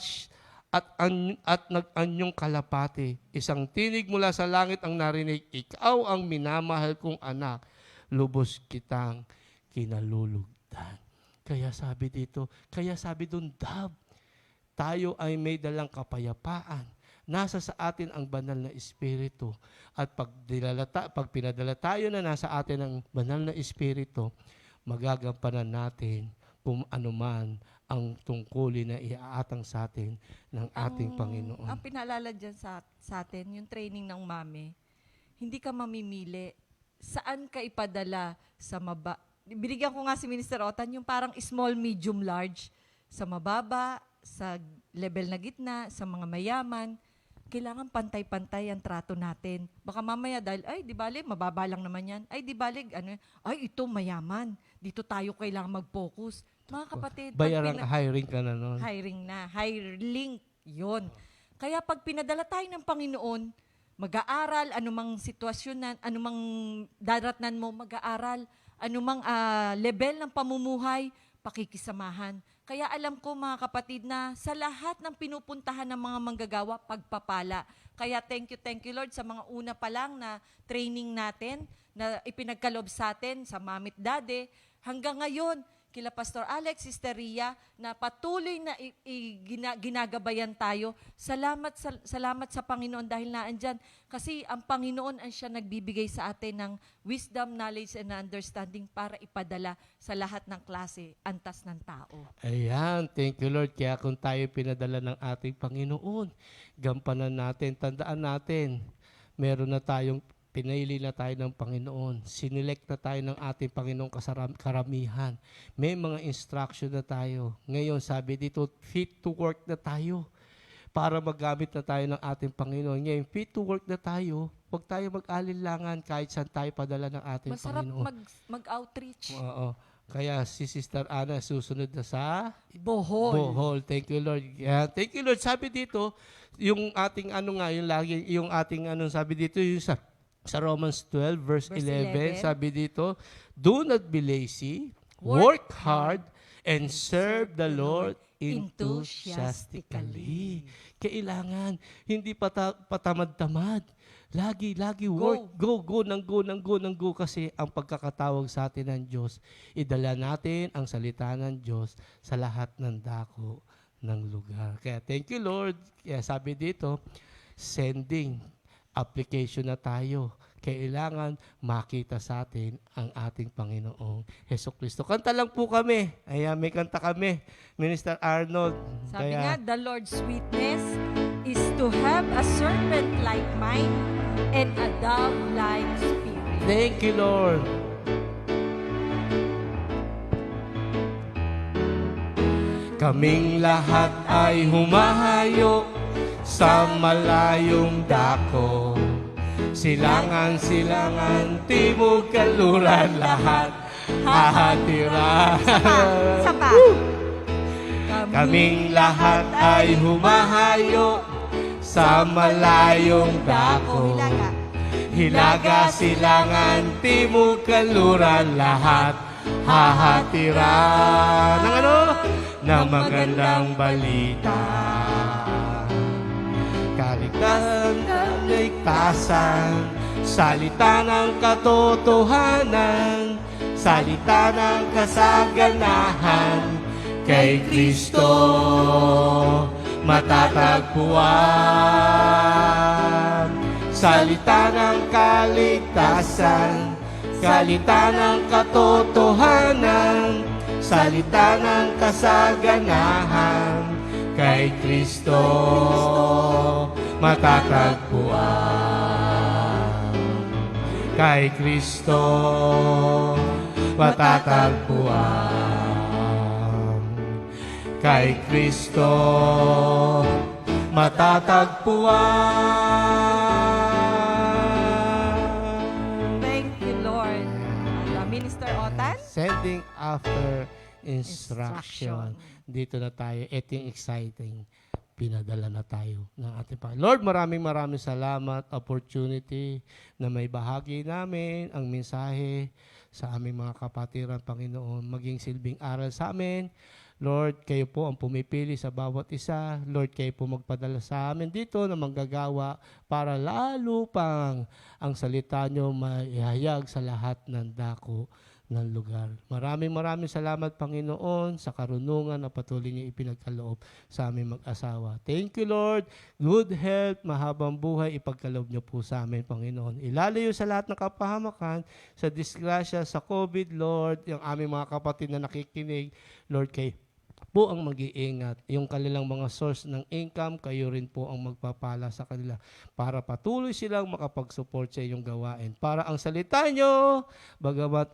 nag-anyong kalapati. Isang tinig mula sa langit ang narinig, ikaw ang minamahal kong anak, lubos kitang kinalulugdan. Kaya sabi doon, dove, tayo ay may dalang kapayapaan. Nasa sa atin ang banal na Espiritu. At pag pinadala tayo na nasa atin ang banal na Espiritu, magagampanan natin kung anuman ang tungkulin na iaatang sa atin ng ating Panginoon. Ang pinaalala dyan sa atin, yung training ng mami, hindi ka mamimili. Saan ka ipadala sa binigyan ko nga si Minister Otan, yung parang small, medium, large, sa mababa, sa level na gitna, sa mga mayaman, kailangan pantay-pantay ang trato natin. Baka mamaya dahil, ay, di bali, mababa lang naman yan. Ay, di bali, ito mayaman. Dito tayo kailangan mag-focus. Mga kapatid, hiring ka na nun. Hiring, yun. Kaya pag pinadala tayo ng Panginoon, mag-aaral, anumang sitwasyon na, anumang daratnan mo, mag-aaral, anumang level ng pamumuhay, pakikisamahan. Kaya alam ko mga kapatid na sa lahat ng pinupuntahan ng mga manggagawa, pagpapala. Kaya thank you Lord sa mga una pa lang na training natin na ipinagkalob sa atin, sa Mamit Dade, hanggang ngayon, kila Pastor Alex, Sister Ria, na patuloy na ginagabayan tayo. Salamat sa Panginoon dahil naandyan. Kasi ang Panginoon ang siya nagbibigay sa atin ng wisdom, knowledge, and understanding para ipadala sa lahat ng klase, antas ng tao. Ayan, thank you Lord. Kaya kung tayo pinadala ng ating Panginoon, gampanan natin, tandaan natin, meron na tayong pinili na tayo ng Panginoon. Sinelect na tayo ng ating Panginoong karamihan. May mga instruction na tayo. Ngayon, sabi dito, fit to work na tayo para magamit na tayo ng ating Panginoon. Ngayon, fit to work na tayo, huwag tayo mag-alinlangan kahit saan tayo padala ng ating Masarap Panginoon. mag-outreach. Oo. Kaya si Sister Ana susunod na sa Bohol. Thank you Lord. Yeah, thank you Lord. Sabi dito, yung ating yung ating sabi dito yung sa Romans 12 verse 11, sabi dito, do not be lazy, work hard and serve the Lord enthusiastically. Kailangan hindi patamad-tamad. Lagi work. Go kasi ang pagkakatawag sa atin ng Diyos, idala natin ang salita ng Diyos sa lahat ng dako ng lugar. Kaya thank you Lord. Kaya sabi dito, sending application na tayo. Kailangan makita sa atin ang ating Panginoong Hesukristo. Kanta lang po kami. Ayan, may kanta kami. Minister Arnold. Sabi nga, the Lord's sweetness is to have a serpent-like mind and a dove-like spirit. Thank you, Lord. Kaming lahat ay humahayo sa malayong dako. Silangan, timog, kaluran, lahat hahatira. Sapa. Kaming lahat ay humahayo sa malayong dako. Hilaga, silangan, timog, kaluran, lahat hahatira. Ng ano? Ng magandang balita. Kaligtasan, salita ng katotohanan, salita ng kasaganahan, kay Kristo matatagpuan. Salita ng kaligtasan, salita ng katotohanan, salita ng kasaganahan, kay Kristo matatagpuan. Kay Kristo matatagpuan. Kay Kristo matatagpuan. Thank you, Lord. Minister Otan? Sending after instruction. Dito na tayo. Ito yung exciting. Pinadala na tayo ng ating Panginoon. Lord, maraming salamat, opportunity na may bahagi namin ang mensahe sa aming mga kapatiran, Panginoon, maging silbing aral sa amin. Lord, kayo po ang pumipili sa bawat isa. Lord, kayo po magpadala sa amin dito na manggagawa para lalo pang ang salita nyo maihayag sa lahat ng dako ng lugar. Maraming salamat, Panginoon, sa karunungan na patuloy niyo ipinagkaloob sa aming mag-asawa. Thank you, Lord. Good health, mahabang buhay, ipagkaloob niyo po sa amin, Panginoon. Ilalayo sa lahat ng kapahamakan, sa disgrasya, sa COVID, Lord, yung aming mga kapatid na nakikinig, Lord, kayo po ang mag-iingat. Yung kanilang mga source ng income, kayo rin po ang magpapala sa kanila para patuloy silang makapag-support sa iyong gawain. Para ang salita nyo, bagamat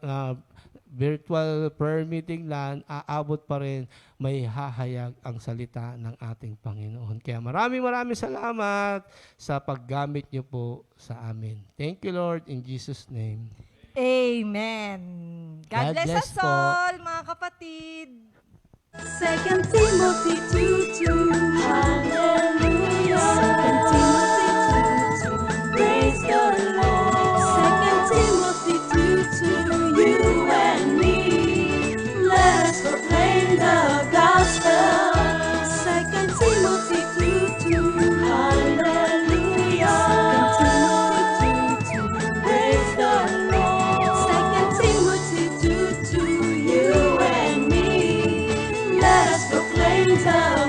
virtual prayer meeting lang, aabot pa rin, may hahayag ang salita ng ating Panginoon. Kaya maraming salamat sa paggamit nyo po sa amin. Thank you, Lord, in Jesus' name. Amen. God bless us po. all, mga kapatid. 2 Timothy 2:2. Hallelujah. 2 Timothy 2:2. Ikaw